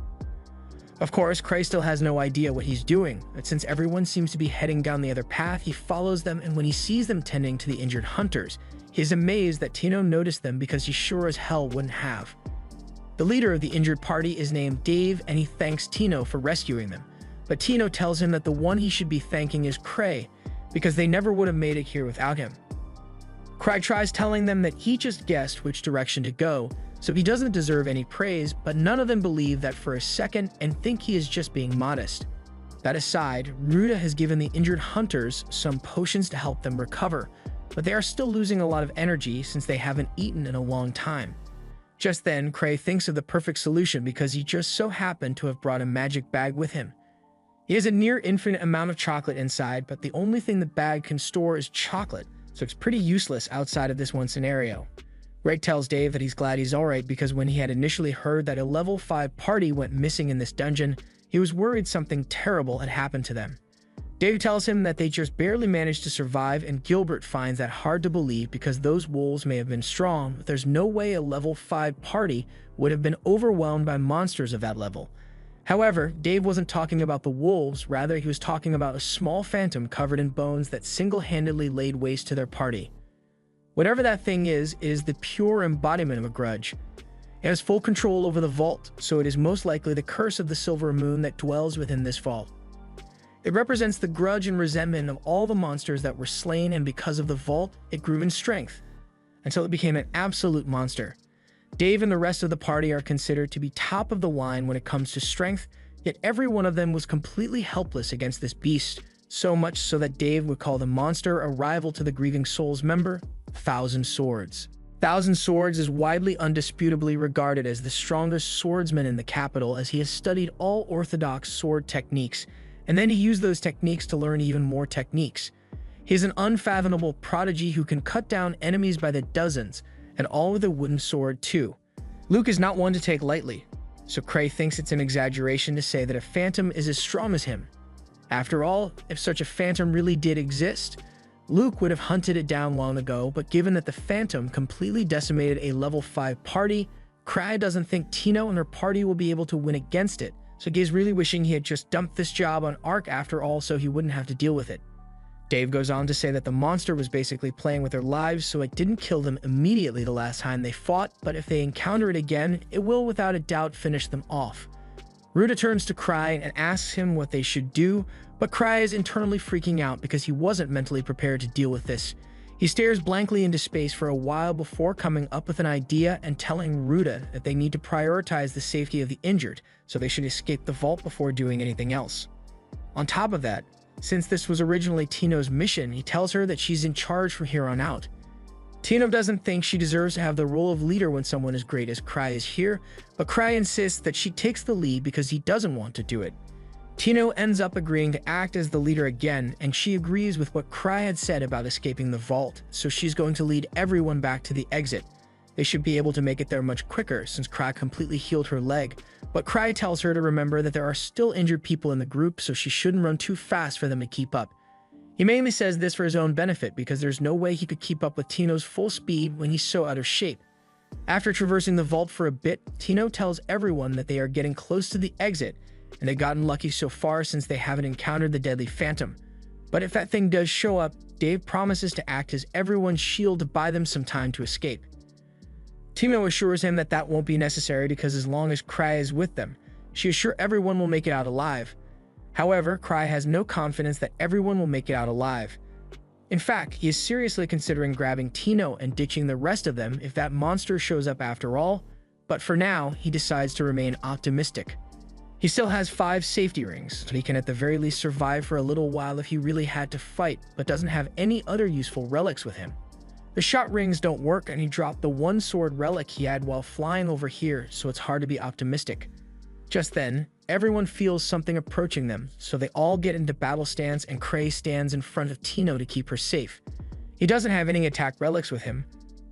Of course, Cry still has no idea what he's doing, but since everyone seems to be heading down the other path, he follows them, and when he sees them tending to the injured hunters, he is amazed that Tino noticed them because he sure as hell wouldn't have. The leader of the injured party is named Dave, and he thanks Tino for rescuing them, but Tino tells him that the one he should be thanking is Cray, because they never would have made it here without him. Cry tries telling them that he just guessed which direction to go, so he doesn't deserve any praise, but none of them believe that for a second and think he is just being modest. That aside, Ruta has given the injured hunters some potions to help them recover, but they are still losing a lot of energy since they haven't eaten in a long time. Just then, Cray thinks of the perfect solution because he just so happened to have brought a magic bag with him. He has a near infinite amount of chocolate inside, but the only thing the bag can store is chocolate, so it's pretty useless outside of this one scenario. Greg tells Dave that he's glad he's alright because when he had initially heard that a level 5 party went missing in this dungeon, he was worried something terrible had happened to them. Dave tells him that they just barely managed to survive, and Gilbert finds that hard to believe because those wolves may have been strong, but there's no way a level 5 party would have been overwhelmed by monsters of that level. However, Dave wasn't talking about the wolves, rather he was talking about a small phantom covered in bones that single-handedly laid waste to their party. Whatever that thing is the pure embodiment of a grudge. It has full control over the vault, so it is most likely the curse of the silver moon that dwells within this vault. It represents the grudge and resentment of all the monsters that were slain, and because of the vault, it grew in strength, until it became an absolute monster. Dave and the rest of the party are considered to be top of the line when it comes to strength, yet every one of them was completely helpless against this beast, so much so that Dave would call the monster a rival to the Grieving Souls member, Thousand Swords. Thousand Swords is widely undisputably regarded as the strongest swordsman in the capital, as he has studied all orthodox sword techniques, and then he used those techniques to learn even more techniques. He is an unfathomable prodigy who can cut down enemies by the dozens, and all with a wooden sword too. Luke is not one to take lightly, so Cray thinks it's an exaggeration to say that a phantom is as strong as him. After all, if such a phantom really did exist, Luke would have hunted it down long ago, but given that the phantom completely decimated a level 5 party, Cray doesn't think Tino and her party will be able to win against it, so he is really wishing he had just dumped this job on Ark after all so he wouldn't have to deal with it. Dave goes on to say that the monster was basically playing with their lives, so it didn't kill them immediately the last time they fought, but if they encounter it again, it will without a doubt finish them off. Ruta turns to Cry and asks him what they should do, but Cry is internally freaking out because he wasn't mentally prepared to deal with this. He stares blankly into space for a while before coming up with an idea and telling Ruta that they need to prioritize the safety of the injured, so they should escape the vault before doing anything else. On top of that, since this was originally Tino's mission, he tells her that she's in charge from here on out. Tino doesn't think she deserves to have the role of leader when someone as great as Cry is here, but Cry insists that she takes the lead because he doesn't want to do it. Tino ends up agreeing to act as the leader again, and she agrees with what Cry had said about escaping the vault, so she's going to lead everyone back to the exit. They should be able to make it there much quicker since Cry completely healed her leg, but Cry tells her to remember that there are still injured people in the group, so she shouldn't run too fast for them to keep up. He mainly says this for his own benefit because there's no way he could keep up with Tino's full speed when he's so out of shape. After traversing the vault for a bit, Tino tells everyone that they are getting close to the exit, and they've gotten lucky so far since they haven't encountered the deadly phantom. But if that thing does show up, Dave promises to act as everyone's shield to buy them some time to escape. Tino assures him that that won't be necessary because as long as Cry is with them, she is sure everyone will make it out alive. However, Cry has no confidence that everyone will make it out alive. In fact, he is seriously considering grabbing Tino and ditching the rest of them if that monster shows up after all, but for now, he decides to remain optimistic. He still has 5 safety rings, so he can at the very least survive for a little while if he really had to fight, but doesn't have any other useful relics with him. The shot rings don't work, and he dropped the one sword relic he had while flying over here, so it's hard to be optimistic. Just then, everyone feels something approaching them, so they all get into battle stance and Cray stands in front of Tino to keep her safe. He doesn't have any attack relics with him,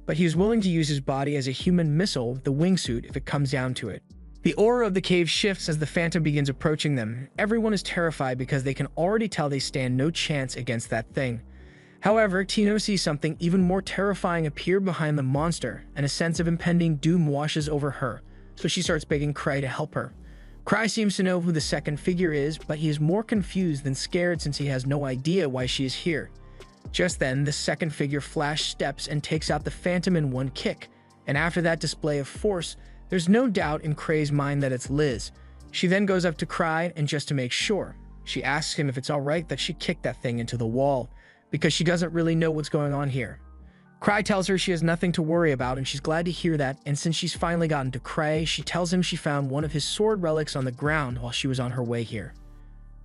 but he is willing to use his body as a human missile with the wingsuit if it comes down to it. The aura of the cave shifts as the phantom begins approaching them. Everyone is terrified because they can already tell they stand no chance against that thing. However, Tino sees something even more terrifying appear behind the monster, and a sense of impending doom washes over her, so she starts begging Cry to help her. Cry seems to know who the second figure is, but he is more confused than scared since he has no idea why she is here. Just then, the second figure flash steps and takes out the phantom in one kick, and after that display of force, there's no doubt in Cray's mind that it's Liz. She then goes up to Cry, and just to make sure, she asks him if it's alright that she kicked that thing into the wall, because she doesn't really know what's going on here. Cry tells her she has nothing to worry about, and she's glad to hear that, and since she's finally gotten to Cray, she tells him she found one of his sword relics on the ground while she was on her way here.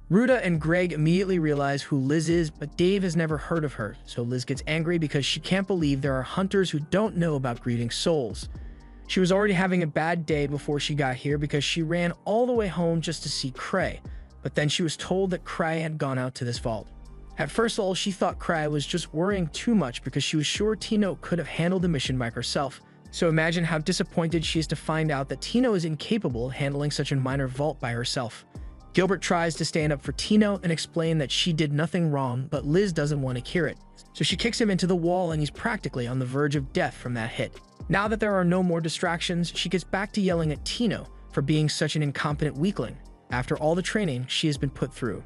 Ruta and Greg immediately realize who Liz is, but Dave has never heard of her, so Liz gets angry because she can't believe there are hunters who don't know about grieving souls. She was already having a bad day before she got here because she ran all the way home just to see Cray, but then she was told that Cray had gone out to this vault. At first all, she thought Cray was just worrying too much because she was sure Tino could have handled the mission by herself. So imagine how disappointed she is to find out that Tino is incapable of handling such a minor vault by herself. Gilbert tries to stand up for Tino and explain that she did nothing wrong, but Liz doesn't want to hear it. So she kicks him into the wall and he's practically on the verge of death from that hit. Now that there are no more distractions, she gets back to yelling at Tino for being such an incompetent weakling after all the training she has been put through.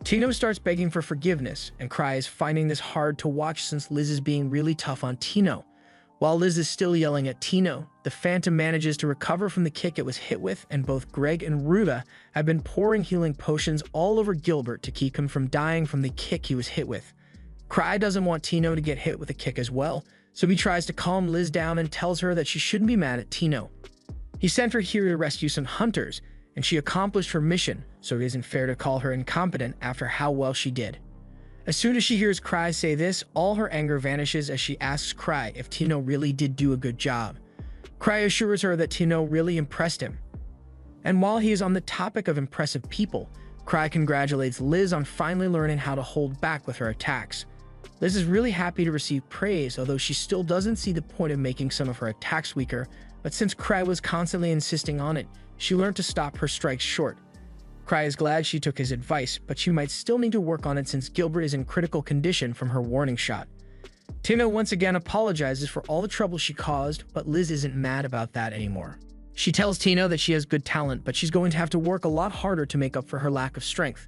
Tino starts begging for forgiveness, and Cry is finding this hard to watch since Liz is being really tough on Tino. While Liz is still yelling at Tino, the phantom manages to recover from the kick it was hit with, and both Greg and Ruta have been pouring healing potions all over Gilbert to keep him from dying from the kick he was hit with. Cry doesn't want Tino to get hit with a kick as well, so he tries to calm Liz down and tells her that she shouldn't be mad at Tino. He sent her here to rescue some hunters, and she accomplished her mission, so it isn't fair to call her incompetent after how well she did. As soon as she hears Cry say this, all her anger vanishes as she asks Cry if Tino really did do a good job. Cry assures her that Tino really impressed him. And while he is on the topic of impressive people, Cry congratulates Liz on finally learning how to hold back with her attacks. Liz is really happy to receive praise, although she still doesn't see the point of making some of her attacks weaker, but since Cry was constantly insisting on it, she learned to stop her strikes short. Cry is glad she took his advice, but she might still need to work on it since Gilbert is in critical condition from her warning shot. Tino once again apologizes for all the trouble she caused, but Liz isn't mad about that anymore. She tells Tino that she has good talent, but she's going to have to work a lot harder to make up for her lack of strength.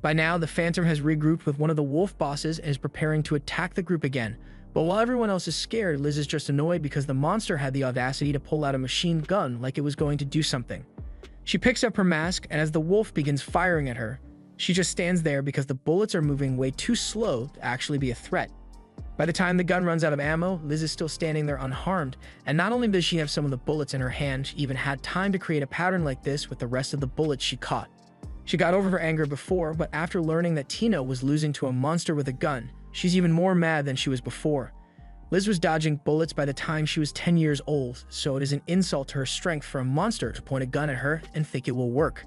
By now, the Phantom has regrouped with one of the wolf bosses and is preparing to attack the group again, but while everyone else is scared, Liz is just annoyed because the monster had the audacity to pull out a machine gun like it was going to do something. She picks up her mask, and as the wolf begins firing at her, she just stands there because the bullets are moving way too slow to actually be a threat. By the time the gun runs out of ammo, Liz is still standing there unharmed, and not only does she have some of the bullets in her hand, she even had time to create a pattern like this with the rest of the bullets she caught. She got over her anger before, but after learning that Tino was losing to a monster with a gun, she's even more mad than she was before. Liz was dodging bullets by the time she was 10 years old, so it is an insult to her strength for a monster to point a gun at her and think it will work.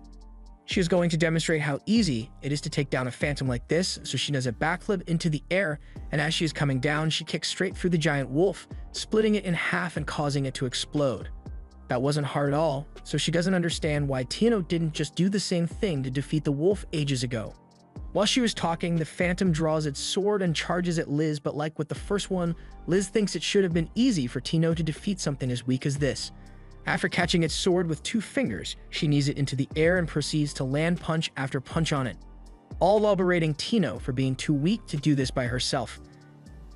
She is going to demonstrate how easy it is to take down a phantom like this, so she does a backflip into the air, and as she is coming down, she kicks straight through the giant wolf, splitting it in half and causing it to explode. That wasn't hard at all, so she doesn't understand why Tino didn't just do the same thing to defeat the wolf ages ago. While she was talking, the Phantom draws its sword and charges at Liz, but like with the first one, Liz thinks it should have been easy for Tino to defeat something as weak as this. After catching its sword with 2 fingers, she knees it into the air and proceeds to land punch after punch on it, all while berating Tino for being too weak to do this by herself.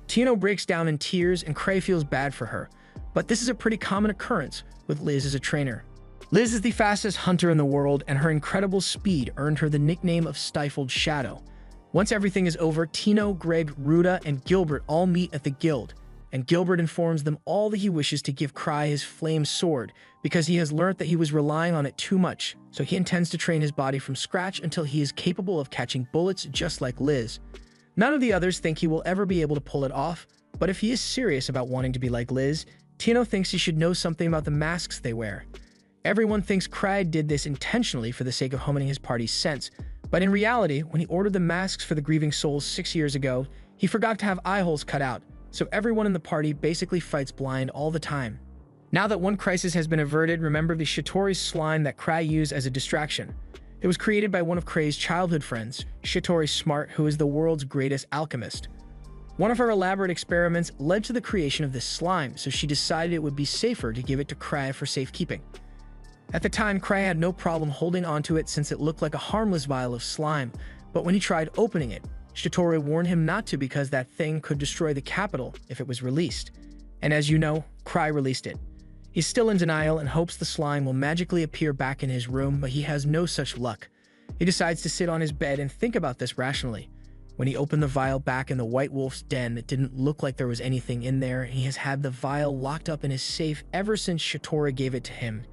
Tino breaks down in tears and Cray feels bad for her, but this is a pretty common occurrence with Liz as a trainer. Liz is the fastest hunter in the world, and her incredible speed earned her the nickname of Stifled Shadow. Once everything is over, Tino, Greg, Ruta, and Gilbert all meet at the guild, and Gilbert informs them all that he wishes to give Cry his flame sword because he has learnt that he was relying on it too much, so he intends to train his body from scratch until he is capable of catching bullets just like Liz. None of the others think he will ever be able to pull it off, but if he is serious about wanting to be like Liz, Tino thinks he should know something about the masks they wear. Everyone thinks Cry did this intentionally for the sake of honing his party's sense, but in reality, when he ordered the masks for the grieving souls 6 years ago, he forgot to have eye holes cut out, so everyone in the party basically fights blind all the time. Now that one crisis has been averted, remember the Shitori's slime that Cry used as a distraction. It was created by one of Cray's childhood friends, Shitori Smart, who is the world's greatest alchemist. One of her elaborate experiments led to the creation of this slime, so she decided it would be safer to give it to Cray for safekeeping. At the time, Cray had no problem holding onto it since it looked like a harmless vial of slime, but when he tried opening it, Shitori warned him not to because that thing could destroy the capital if it was released. And as you know, Cry released it. He's still in denial and hopes the slime will magically appear back in his room, but he has no such luck. He decides to sit on his bed and think about this rationally. When he opened the vial back in the White Wolf's den, it didn't look like there was anything in there, and he has had the vial locked up in his safe ever since Shitori gave it to him.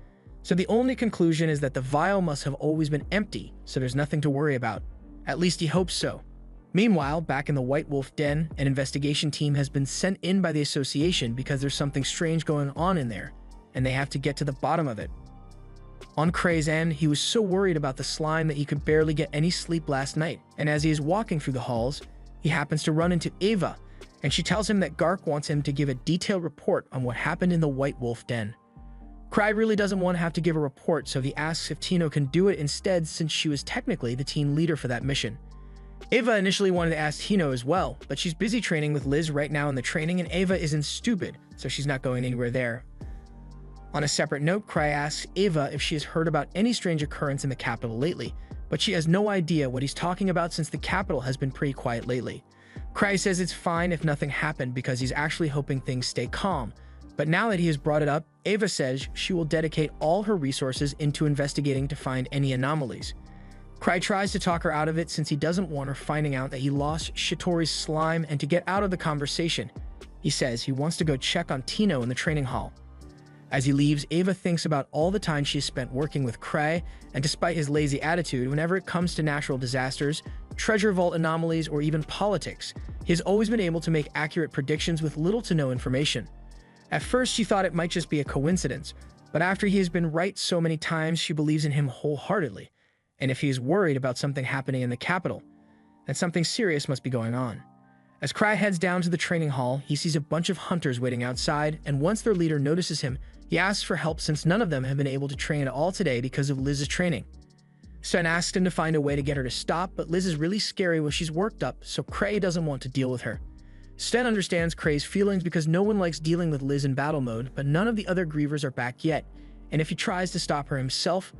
So the only conclusion is that the vial must have always been empty, so there's nothing to worry about. At least he hopes so. Meanwhile, back in the White Wolf den, an investigation team has been sent in by the association because there's something strange going on in there, and they have to get to the bottom of it. On Cray's end, he was so worried about the slime that he could barely get any sleep last night, and as he is walking through the halls, he happens to run into Ava, and she tells him that Gark wants him to give a detailed report on what happened in the White Wolf den. Cry really doesn't want to have to give a report, so he asks if Tino can do it instead since she was technically the team leader for that mission. Ava initially wanted to ask Tino as well, but she's busy training with Liz right now in the training, and Ava isn't stupid, so she's not going anywhere there. On a separate note, Cry asks Ava if she has heard about any strange occurrence in the capital lately, but she has no idea what he's talking about since the capital has been pretty quiet lately. Cry says it's fine if nothing happened because he's actually hoping things stay calm, but now that he has brought it up, Ava says she will dedicate all her resources into investigating to find any anomalies. Cry tries to talk her out of it since he doesn't want her finding out that he lost Shitori's slime, and to get out of the conversation, he says he wants to go check on Tino in the training hall. As he leaves, Ava thinks about all the time she has spent working with Cray, and despite his lazy attitude, whenever it comes to natural disasters, treasure vault anomalies, or even politics, he has always been able to make accurate predictions with little to no information. At first, she thought it might just be a coincidence, but after he has been right so many times, she believes in him wholeheartedly. And if he is worried about something happening in the capital, then something serious must be going on. As Cry heads down to the training hall, he sees a bunch of hunters waiting outside, and once their leader notices him, he asks for help since none of them have been able to train at all today because of Liz's training. Sen asks him to find a way to get her to stop, but Liz is really scary when she's worked up, so Cray doesn't want to deal with her. Sten understands Cray's feelings because no one likes dealing with Liz in battle mode, but none of the other grievers are back yet, and if he tries to stop her himself,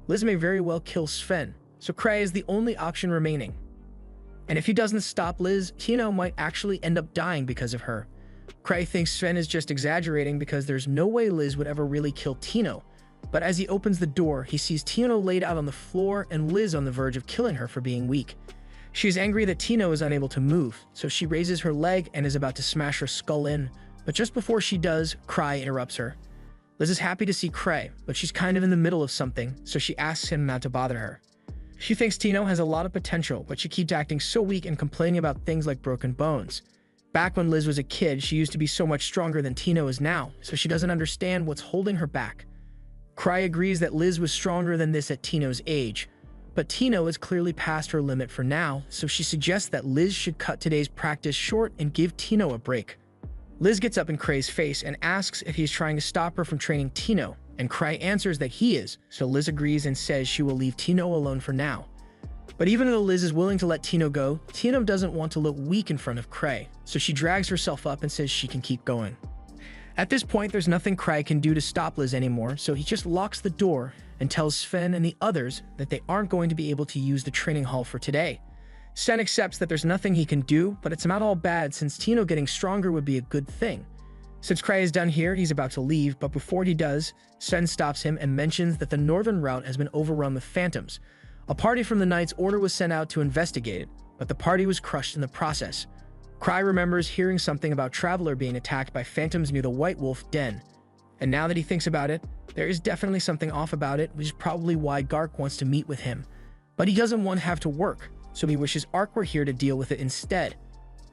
Liz may very well kill Sven, so Cray is the only option remaining. And if he doesn't stop Liz, Tino might actually end up dying because of her. Cray thinks Sven is just exaggerating because there's no way Liz would ever really kill Tino, but as he opens the door, he sees Tino laid out on the floor and Liz on the verge of killing her for being weak. She is angry that Tino is unable to move, so she raises her leg and is about to smash her skull in, but just before she does, Cray interrupts her. Liz is happy to see Cray, but she's kind of in the middle of something, so she asks him not to bother her. She thinks Tino has a lot of potential, but she keeps acting so weak and complaining about things like broken bones. Back when Liz was a kid, she used to be so much stronger than Tino is now, so she doesn't understand what's holding her back. Cray agrees that Liz was stronger than this at Tino's age, but Tino is clearly past her limit for now, so she suggests that Liz should cut today's practice short and give Tino a break. Liz gets up in Cray's face and asks if he's trying to stop her from training Tino, and Cray answers that he is, so Liz agrees and says she will leave Tino alone for now. But even though Liz is willing to let Tino go, Tino doesn't want to look weak in front of Cray, so she drags herself up and says she can keep going. At this point, there's nothing Cray can do to stop Liz anymore, so he just locks the door and tells Sven and the others that they aren't going to be able to use the training hall for today. Sven accepts that there's nothing he can do, but it's not all bad since Tino getting stronger would be a good thing. Since Cray is done here, he's about to leave, but before he does, Sven stops him and mentions that the northern route has been overrun with phantoms. A party from the Knight's Order was sent out to investigate it, but the party was crushed in the process. Cray remembers hearing something about Traveler being attacked by phantoms near the White Wolf Den. And now that he thinks about it, there is definitely something off about it, which is probably why Gark wants to meet with him. But he doesn't want to have to work, so he wishes Ark were here to deal with it instead.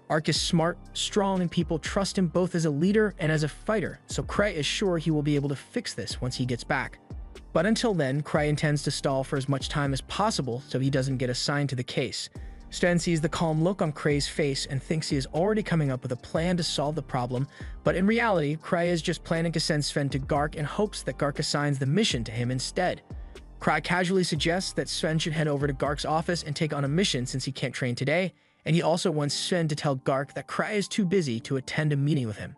Ark is smart, strong, and people trust him both as a leader and as a fighter, so Cray is sure he will be able to fix this once he gets back. But until then, Cray intends to stall for as much time as possible so he doesn't get assigned to the case. Sven sees the calm look on Cray's face and thinks he is already coming up with a plan to solve the problem, but in reality, Cray is just planning to send Sven to Gark in hopes that Gark assigns the mission to him instead. Cray casually suggests that Sven should head over to Gark's office and take on a mission since he can't train today, and he also wants Sven to tell Gark that Cray is too busy to attend a meeting with him.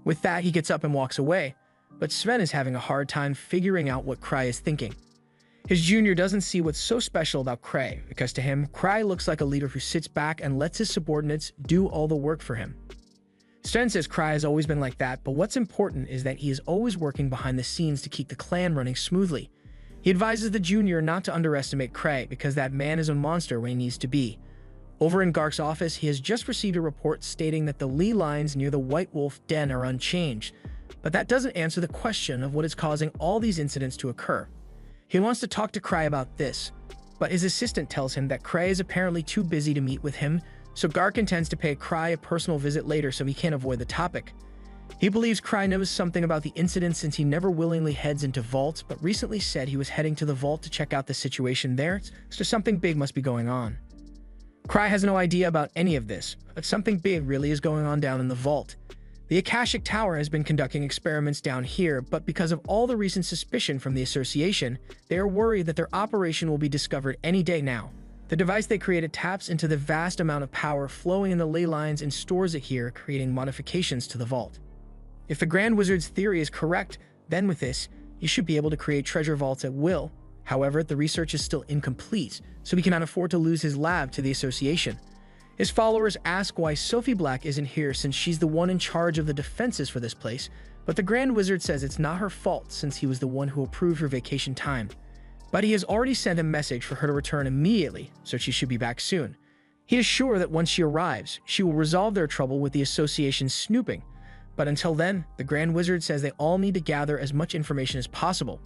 With that, he gets up and walks away, but Sven is having a hard time figuring out what Cray is thinking. His junior doesn't see what's so special about Cray, because to him, Cray looks like a leader who sits back and lets his subordinates do all the work for him. Sven says Cray has always been like that, but what's important is that he is always working behind the scenes to keep the clan running smoothly. He advises the junior not to underestimate Cray, because that man is a monster when he needs to be. Over in Gark's office, he has just received a report stating that the Lee lines near the White Wolf Den are unchanged, but that doesn't answer the question of what is causing all these incidents to occur. He wants to talk to Cray about this, but his assistant tells him that Cray is apparently too busy to meet with him, so Gark intends to pay Cray a personal visit later so he can't avoid the topic. He believes Cray knows something about the incident since he never willingly heads into vaults, but recently said he was heading to the vault to check out the situation there, so something big must be going on. Cray has no idea about any of this, but something big really is going on down in the vault. The Akashic Tower has been conducting experiments down here, but because of all the recent suspicion from the association, they are worried that their operation will be discovered any day now. The device they created taps into the vast amount of power flowing in the ley lines and stores it here, creating modifications to the vault. If the Grand Wizard's theory is correct, then with this, he should be able to create treasure vaults at will. However, the research is still incomplete, so he cannot afford to lose his lab to the association. His followers ask why Sophie Black isn't here since she's the one in charge of the defenses for this place, but the Grand Wizard says it's not her fault since he was the one who approved her vacation time. But he has already sent a message for her to return immediately, so she should be back soon. He is sure that once she arrives, she will resolve their trouble with the association's snooping. But until then, the Grand Wizard says they all need to gather as much information as possible.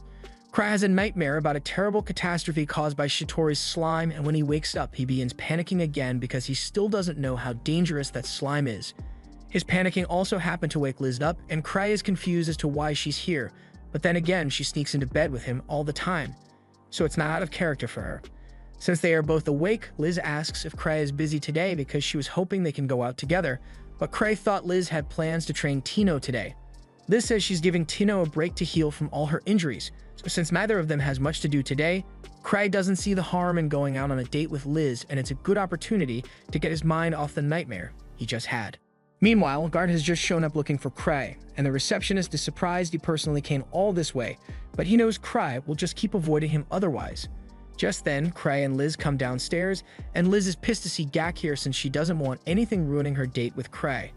Cray has a nightmare about a terrible catastrophe caused by Shitori's slime, and when he wakes up, he begins panicking again because he still doesn't know how dangerous that slime is. His panicking also happened to wake Liz up, and Cray is confused as to why she's here, but then again, she sneaks into bed with him all the time, so it's not out of character for her. Since they are both awake, Liz asks if Cray is busy today because she was hoping they can go out together, but Cray thought Liz had plans to train Tino today. Liz says she's giving Tino a break to heal from all her injuries, so since neither of them has much to do today, Cray doesn't see the harm in going out on a date with Liz, and it's a good opportunity to get his mind off the nightmare he just had. Meanwhile, Guard has just shown up looking for Cray, and the receptionist is surprised he personally came all this way, but he knows Cray will just keep avoiding him otherwise. Just then, Cray and Liz come downstairs, and Liz is pissed to see Gak here since she doesn't want anything ruining her date with Cray.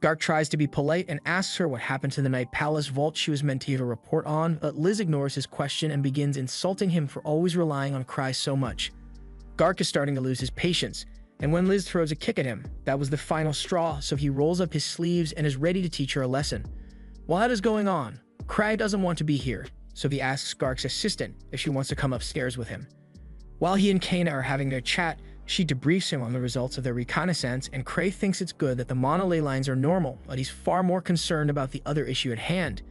Gark tries to be polite and asks her what happened to the Night Palace vault she was meant to give a report on, but Liz ignores his question and begins insulting him for always relying on Cray so much. Gark is starting to lose his patience, and when Liz throws a kick at him, that was the final straw, so he rolls up his sleeves and is ready to teach her a lesson. While that is going on, Cray doesn't want to be here, so he asks Gark's assistant if she wants to come upstairs with him. While he and Kana are having their chat, she debriefs him on the results of their reconnaissance, and Cray thinks it's good that the monolay lines are normal, but he's far more concerned about the other issue at hand.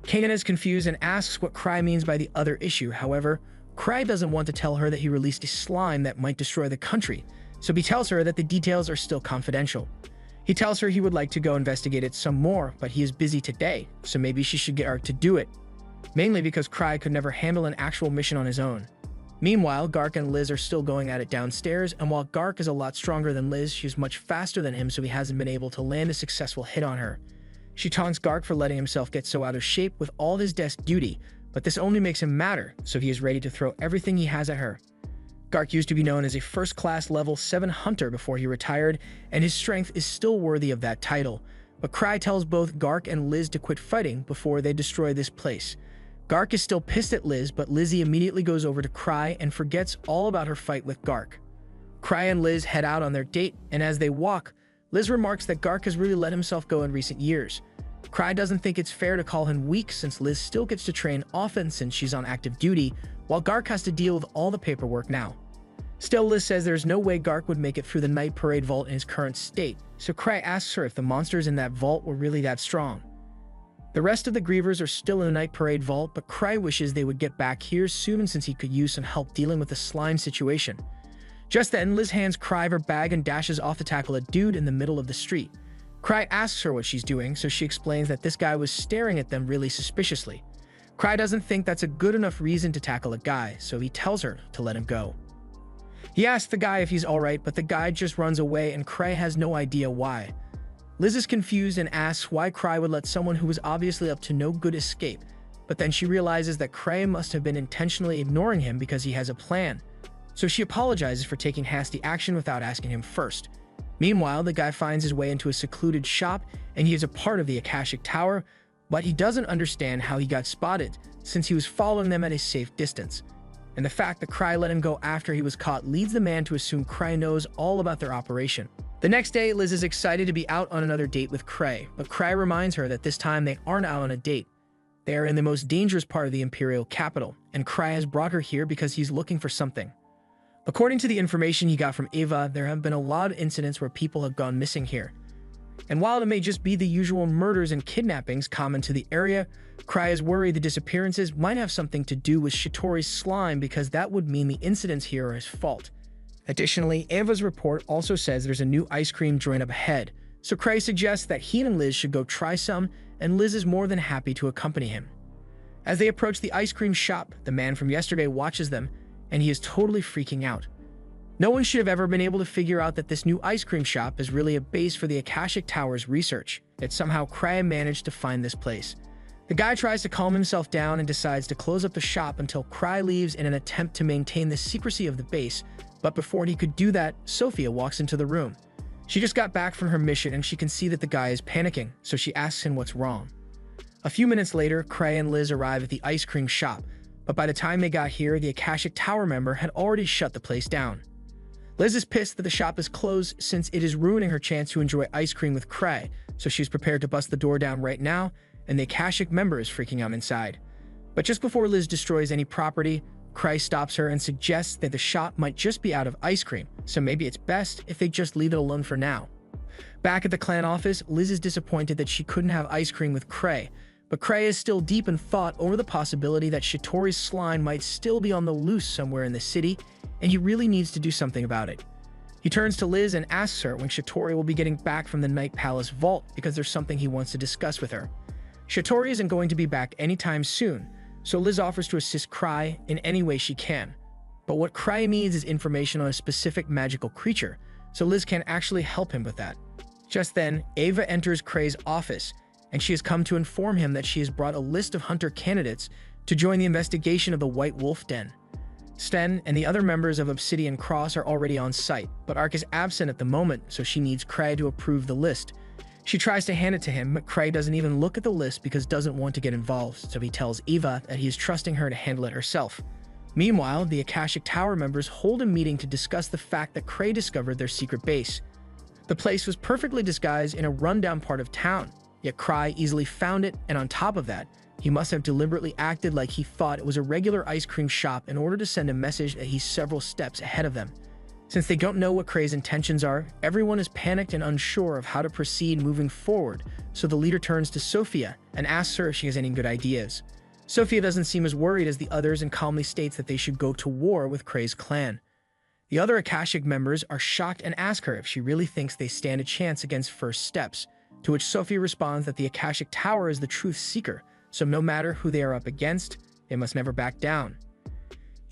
Kanan is confused and asks what Cray means by the other issue. However, Cray doesn't want to tell her that he released a slime that might destroy the country, so he tells her that the details are still confidential. He tells her he would like to go investigate it some more, but he is busy today, so maybe she should get Ark to do it, mainly because Cray could never handle an actual mission on his own. Meanwhile, Gark and Liz are still going at it downstairs, and while Gark is a lot stronger than Liz, she's much faster than him, so he hasn't been able to land a successful hit on her. She taunts Gark for letting himself get so out of shape with all his desk duty, but this only makes him madder, so he is ready to throw everything he has at her. Gark used to be known as a first-class level 7 hunter before he retired, and his strength is still worthy of that title, but Cry tells both Gark and Liz to quit fighting before they destroy this place. Gark is still pissed at Liz, but Lizzie immediately goes over to Cry and forgets all about her fight with Gark. Cry and Liz head out on their date, and as they walk, Liz remarks that Gark has really let himself go in recent years. Cry doesn't think it's fair to call him weak since Liz still gets to train often since she's on active duty, while Gark has to deal with all the paperwork now. Still, Liz says there's no way Gark would make it through the night parade vault in his current state, so Cry asks her if the monsters in that vault were really that strong. The rest of the Grievers are still in the night parade vault, but Cry wishes they would get back here soon since he could use some help dealing with the slime situation. Just then, Liz hands Cry her bag and dashes off to tackle a dude in the middle of the street. Cry asks her what she's doing, so she explains that this guy was staring at them really suspiciously. Cry doesn't think that's a good enough reason to tackle a guy, so he tells her to let him go. He asks the guy if he's alright, but the guy just runs away and Cry has no idea why. Liz is confused and asks why Cry would let someone who was obviously up to no good escape, but then she realizes that Cry must have been intentionally ignoring him because he has a plan. So she apologizes for taking hasty action without asking him first. Meanwhile, the guy finds his way into a secluded shop and he is a part of the Akashic Tower, but he doesn't understand how he got spotted since he was following them at a safe distance. And the fact that Cry let him go after he was caught leads the man to assume Cry knows all about their operation. The next day, Liz is excited to be out on another date with Cray, but Cray reminds her that this time they aren't out on a date. They are in the most dangerous part of the Imperial capital, and Cray has brought her here because he's looking for something. According to the information he got from Ava, there have been a lot of incidents where people have gone missing here. And while it may just be the usual murders and kidnappings common to the area, Cray is worried the disappearances might have something to do with Shitori's slime because that would mean the incidents here are his fault. Additionally, Ava's report also says there's a new ice cream joint up ahead, so Cray suggests that he and Liz should go try some, and Liz is more than happy to accompany him. As they approach the ice cream shop, the man from yesterday watches them, and he is totally freaking out. No one should have ever been able to figure out that this new ice cream shop is really a base for the Akashic Tower's research, yet somehow Cray managed to find this place. The guy tries to calm himself down and decides to close up the shop until Cray leaves in an attempt to maintain the secrecy of the base, but before he could do that, Sophia walks into the room. She just got back from her mission and she can see that the guy is panicking, so she asks him what's wrong. A few minutes later, Cray and Liz arrive at the ice cream shop, but by the time they got here, the Akashic Tower member had already shut the place down. Liz is pissed that the shop is closed since it is ruining her chance to enjoy ice cream with Cray, so she's prepared to bust the door down right now, and the Akashic member is freaking out inside. But just before Liz destroys any property, Cray stops her and suggests that the shop might just be out of ice cream, so maybe it's best if they just leave it alone for now. Back at the clan office, Liz is disappointed that she couldn't have ice cream with Cray, but Cray is still deep in thought over the possibility that Shitori's slime might still be on the loose somewhere in the city, and he really needs to do something about it. He turns to Liz and asks her when Shitori will be getting back from the Night Palace vault because there's something he wants to discuss with her. Shitori isn't going to be back anytime soon, so Liz offers to assist Cray in any way she can. But what Cray needs is information on a specific magical creature, so Liz can actually help him with that. Just then, Ava enters Cray's office, and she has come to inform him that she has brought a list of hunter candidates to join the investigation of the White Wolf Den. Sten and the other members of Obsidian Cross are already on site, but Ark is absent at the moment, so she needs Cray to approve the list. She tries to hand it to him, but Cray doesn't even look at the list because doesn't want to get involved, so he tells Eva that he is trusting her to handle it herself. Meanwhile, the Akashic Tower members hold a meeting to discuss the fact that Cray discovered their secret base. The place was perfectly disguised in a rundown part of town, yet Cray easily found it, and on top of that, he must have deliberately acted like he thought it was a regular ice cream shop in order to send a message that he's several steps ahead of them. Since they don't know what Cray's intentions are, everyone is panicked and unsure of how to proceed moving forward, so the leader turns to Sophia and asks her if she has any good ideas. Sophia doesn't seem as worried as the others and calmly states that they should go to war with Cray's clan. The other Akashic members are shocked and ask her if she really thinks they stand a chance against First Steps, to which Sophia responds that the Akashic Tower is the truth seeker, so no matter who they are up against, they must never back down.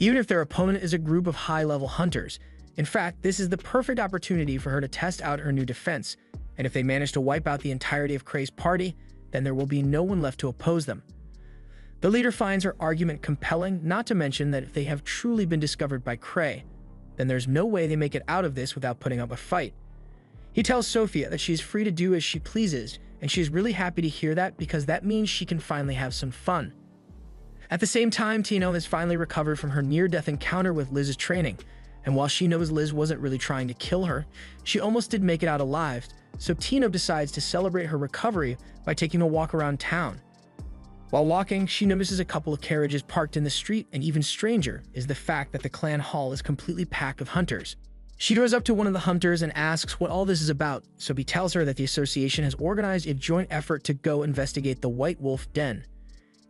even if their opponent is a group of high-level hunters. In fact, this is the perfect opportunity for her to test out her new defense, and if they manage to wipe out the entirety of Kray's party, then there will be no one left to oppose them. The leader finds her argument compelling, not to mention that if they have truly been discovered by Kray, then there's no way they make it out of this without putting up a fight. He tells Sophia that she's free to do as she pleases, and she's really happy to hear that because that means she can finally have some fun. At the same time, Tino has finally recovered from her near-death encounter with Liz's training, and while she knows Liz wasn't really trying to kill her, she almost did make it out alive, so Tino decides to celebrate her recovery by taking a walk around town. While walking, she notices a couple of carriages parked in the street, and even stranger is the fact that the clan hall is completely packed of hunters. She goes up to one of the hunters and asks what all this is about, so he tells her that the association has organized a joint effort to go investigate the White Wolf Den.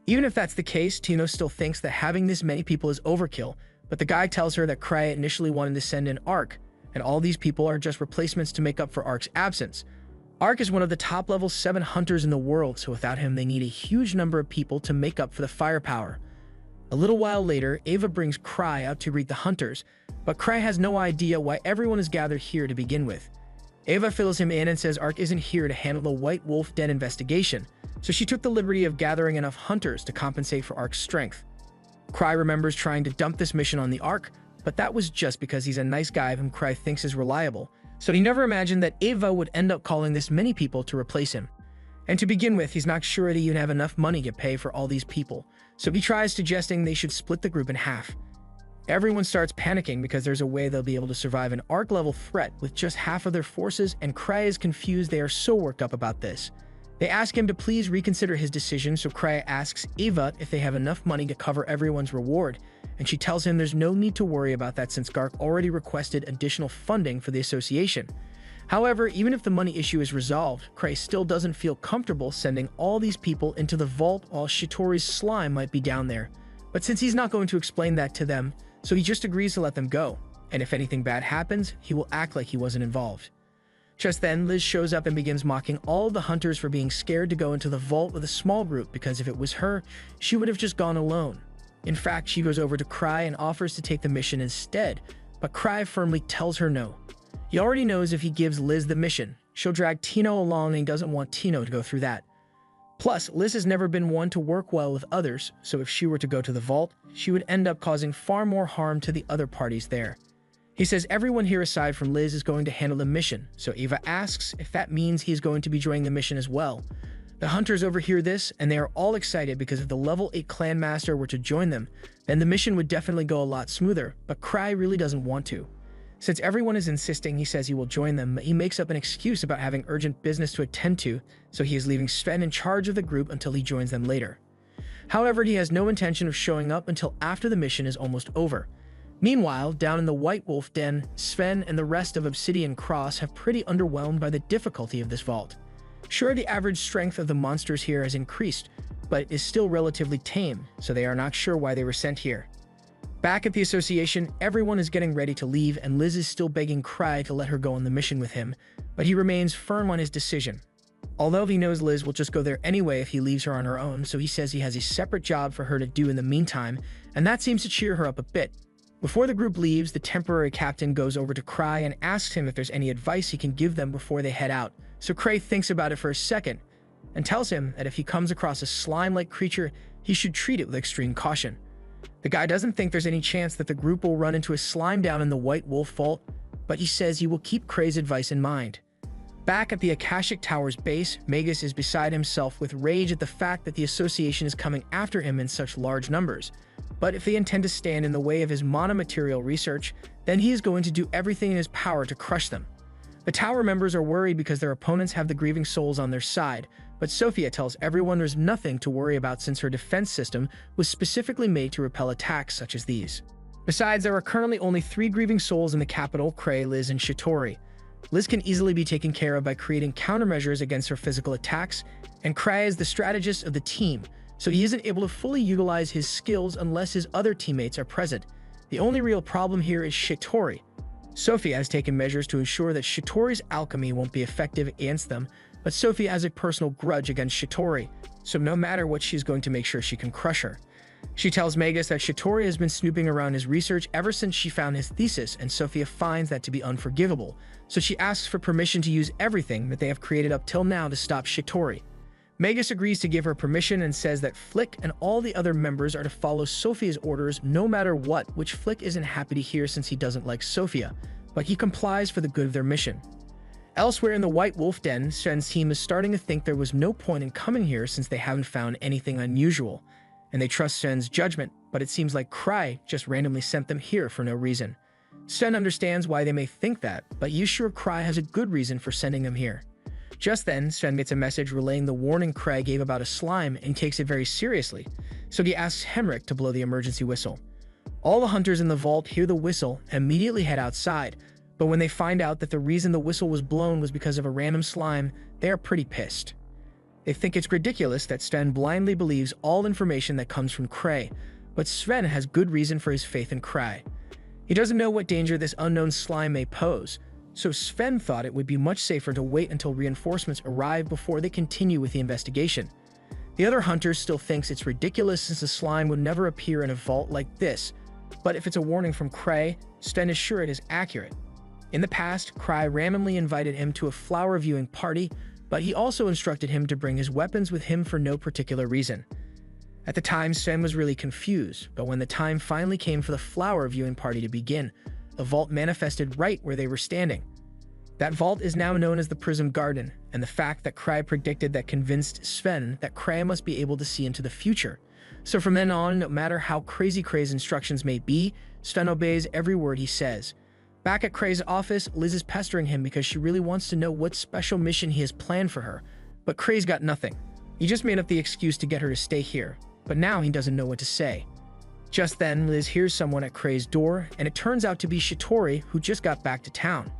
Even if that's the case, Tino still thinks that having this many people is overkill, but the guy tells her that Kray initially wanted to send in Ark, and all these people are just replacements to make up for Ark's absence. Ark is one of the top-level 7 hunters in the world, so without him they need a huge number of people to make up for the firepower. A little while later, Ava brings Kray out to greet the hunters, but Kray has no idea why everyone is gathered here to begin with. Ava fills him in and says Ark isn't here to handle the White Wolf Den investigation, so she took the liberty of gathering enough hunters to compensate for Ark's strength. Kray remembers trying to dump this mission on the Ark, but that was just because he's a nice guy whom Kray thinks is reliable, so he never imagined that Ava would end up calling this many people to replace him. And to begin with, he's not sure that he even have enough money to pay for all these people, so he tries suggesting they should split the group in half. Everyone starts panicking because there's a way they'll be able to survive an Ark-level threat with just half of their forces, and Kray is confused. They are so worked up about this. They ask him to please reconsider his decision, so Kray asks Ava if they have enough money to cover everyone's reward, and she tells him there's no need to worry about that since Gark already requested additional funding for the association. However, even if the money issue is resolved, Kray still doesn't feel comfortable sending all these people into the vault while Shitori's slime might be down there. But since he's not going to explain that to them, so he just agrees to let them go, and if anything bad happens, he will act like he wasn't involved. Just then, Liz shows up and begins mocking all of the hunters for being scared to go into the vault with a small group because if it was her, she would have just gone alone. In fact, she goes over to Kray and offers to take the mission instead, but Kray firmly tells her no. He already knows if he gives Liz the mission, she'll drag Tino along and he doesn't want Tino to go through that. Plus, Liz has never been one to work well with others, so if she were to go to the vault, she would end up causing far more harm to the other parties there. He says everyone here aside from Liz is going to handle the mission, so Ava asks if that means he's going to be joining the mission as well. The hunters overhear this, and they are all excited because if the level 8 clan master were to join them, then the mission would definitely go a lot smoother, but Kray really doesn't want to. Since everyone is insisting, he says he will join them, but he makes up an excuse about having urgent business to attend to, so he is leaving Sven in charge of the group until he joins them later. However, he has no intention of showing up until after the mission is almost over. Meanwhile, down in the White Wolf Den, Sven and the rest of Obsidian Cross have pretty underwhelmed by the difficulty of this vault. Sure, the average strength of the monsters here has increased, but it is still relatively tame, so they are not sure why they were sent here. Back at the association, everyone is getting ready to leave, and Liz is still begging Kray to let her go on the mission with him, but he remains firm on his decision. Although he knows Liz will just go there anyway if he leaves her on her own, so he says he has a separate job for her to do in the meantime, and that seems to cheer her up a bit. Before the group leaves, the temporary captain goes over to Kray and asks him if there's any advice he can give them before they head out, so Kray thinks about it for a second, and tells him that if he comes across a slime-like creature, he should treat it with extreme caution. The guy doesn't think there's any chance that the group will run into a slime down in the White Wolf Vault, but he says he will keep Kray's advice in mind. Back at the Akashic Tower's base, Magus is beside himself with rage at the fact that the association is coming after him in such large numbers. But if they intend to stand in the way of his monomaterial research, then he is going to do everything in his power to crush them. The tower members are worried because their opponents have the grieving souls on their side, but Sophia tells everyone there's nothing to worry about since her defense system was specifically made to repel attacks such as these. Besides, there are currently only 3 grieving souls in the capital, Kray, Liz, and Shitori. Liz can easily be taken care of by creating countermeasures against her physical attacks, and Kray is the strategist of the team, so he isn't able to fully utilize his skills unless his other teammates are present. The only real problem here is Shitori. Sophia has taken measures to ensure that Shitori's alchemy won't be effective against them, but Sophia has a personal grudge against Shitori, so no matter what, she's going to make sure she can crush her. She tells Magus that Shatori has been snooping around his research ever since she found his thesis, and Sophia finds that to be unforgivable, so she asks for permission to use everything that they have created up till now to stop Shatori. Magus agrees to give her permission and says that Flick and all the other members are to follow Sophia's orders no matter what, which Flick isn't happy to hear since he doesn't like Sophia, but he complies for the good of their mission. Elsewhere in the White Wolf Den, Sven's team is starting to think there was no point in coming here since they haven't found anything unusual, and they trust Sven's judgment, but it seems like Cry just randomly sent them here for no reason. Sven understands why they may think that, but he's sure Cry has a good reason for sending them here. Just then, Sven gets a message relaying the warning Cry gave about a slime and takes it very seriously, so he asks Henrik to blow the emergency whistle. All the hunters in the vault hear the whistle and immediately head outside, but when they find out that the reason the whistle was blown was because of a random slime, they are pretty pissed. They think it's ridiculous that Sven blindly believes all information that comes from Cray, but Sven has good reason for his faith in Cray. He doesn't know what danger this unknown slime may pose, so Sven thought it would be much safer to wait until reinforcements arrive before they continue with the investigation. The other hunters still thinks it's ridiculous since the slime would never appear in a vault like this, but if it's a warning from Cray, Sven is sure it is accurate. In the past, Cray randomly invited him to a flower viewing party, but he also instructed him to bring his weapons with him for no particular reason. At the time, Sven was really confused, but when the time finally came for the flower viewing party to begin, the vault manifested right where they were standing. That vault is now known as the Prism Garden, and the fact that Cray predicted that convinced Sven that Cray must be able to see into the future. So from then on, no matter how crazy Cray's instructions may be, Sven obeys every word he says. Back at Cray's office, Liz is pestering him because she really wants to know what special mission he has planned for her, but Cray's got nothing. He just made up the excuse to get her to stay here, but now he doesn't know what to say. Just then, Liz hears someone at Cray's door, and it turns out to be Shatori, who just got back to town.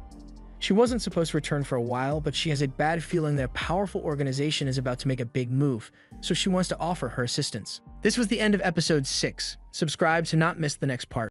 She wasn't supposed to return for a while, but she has a bad feeling that a powerful organization is about to make a big move, so she wants to offer her assistance. This was the end of episode 6. Subscribe to not miss the next part.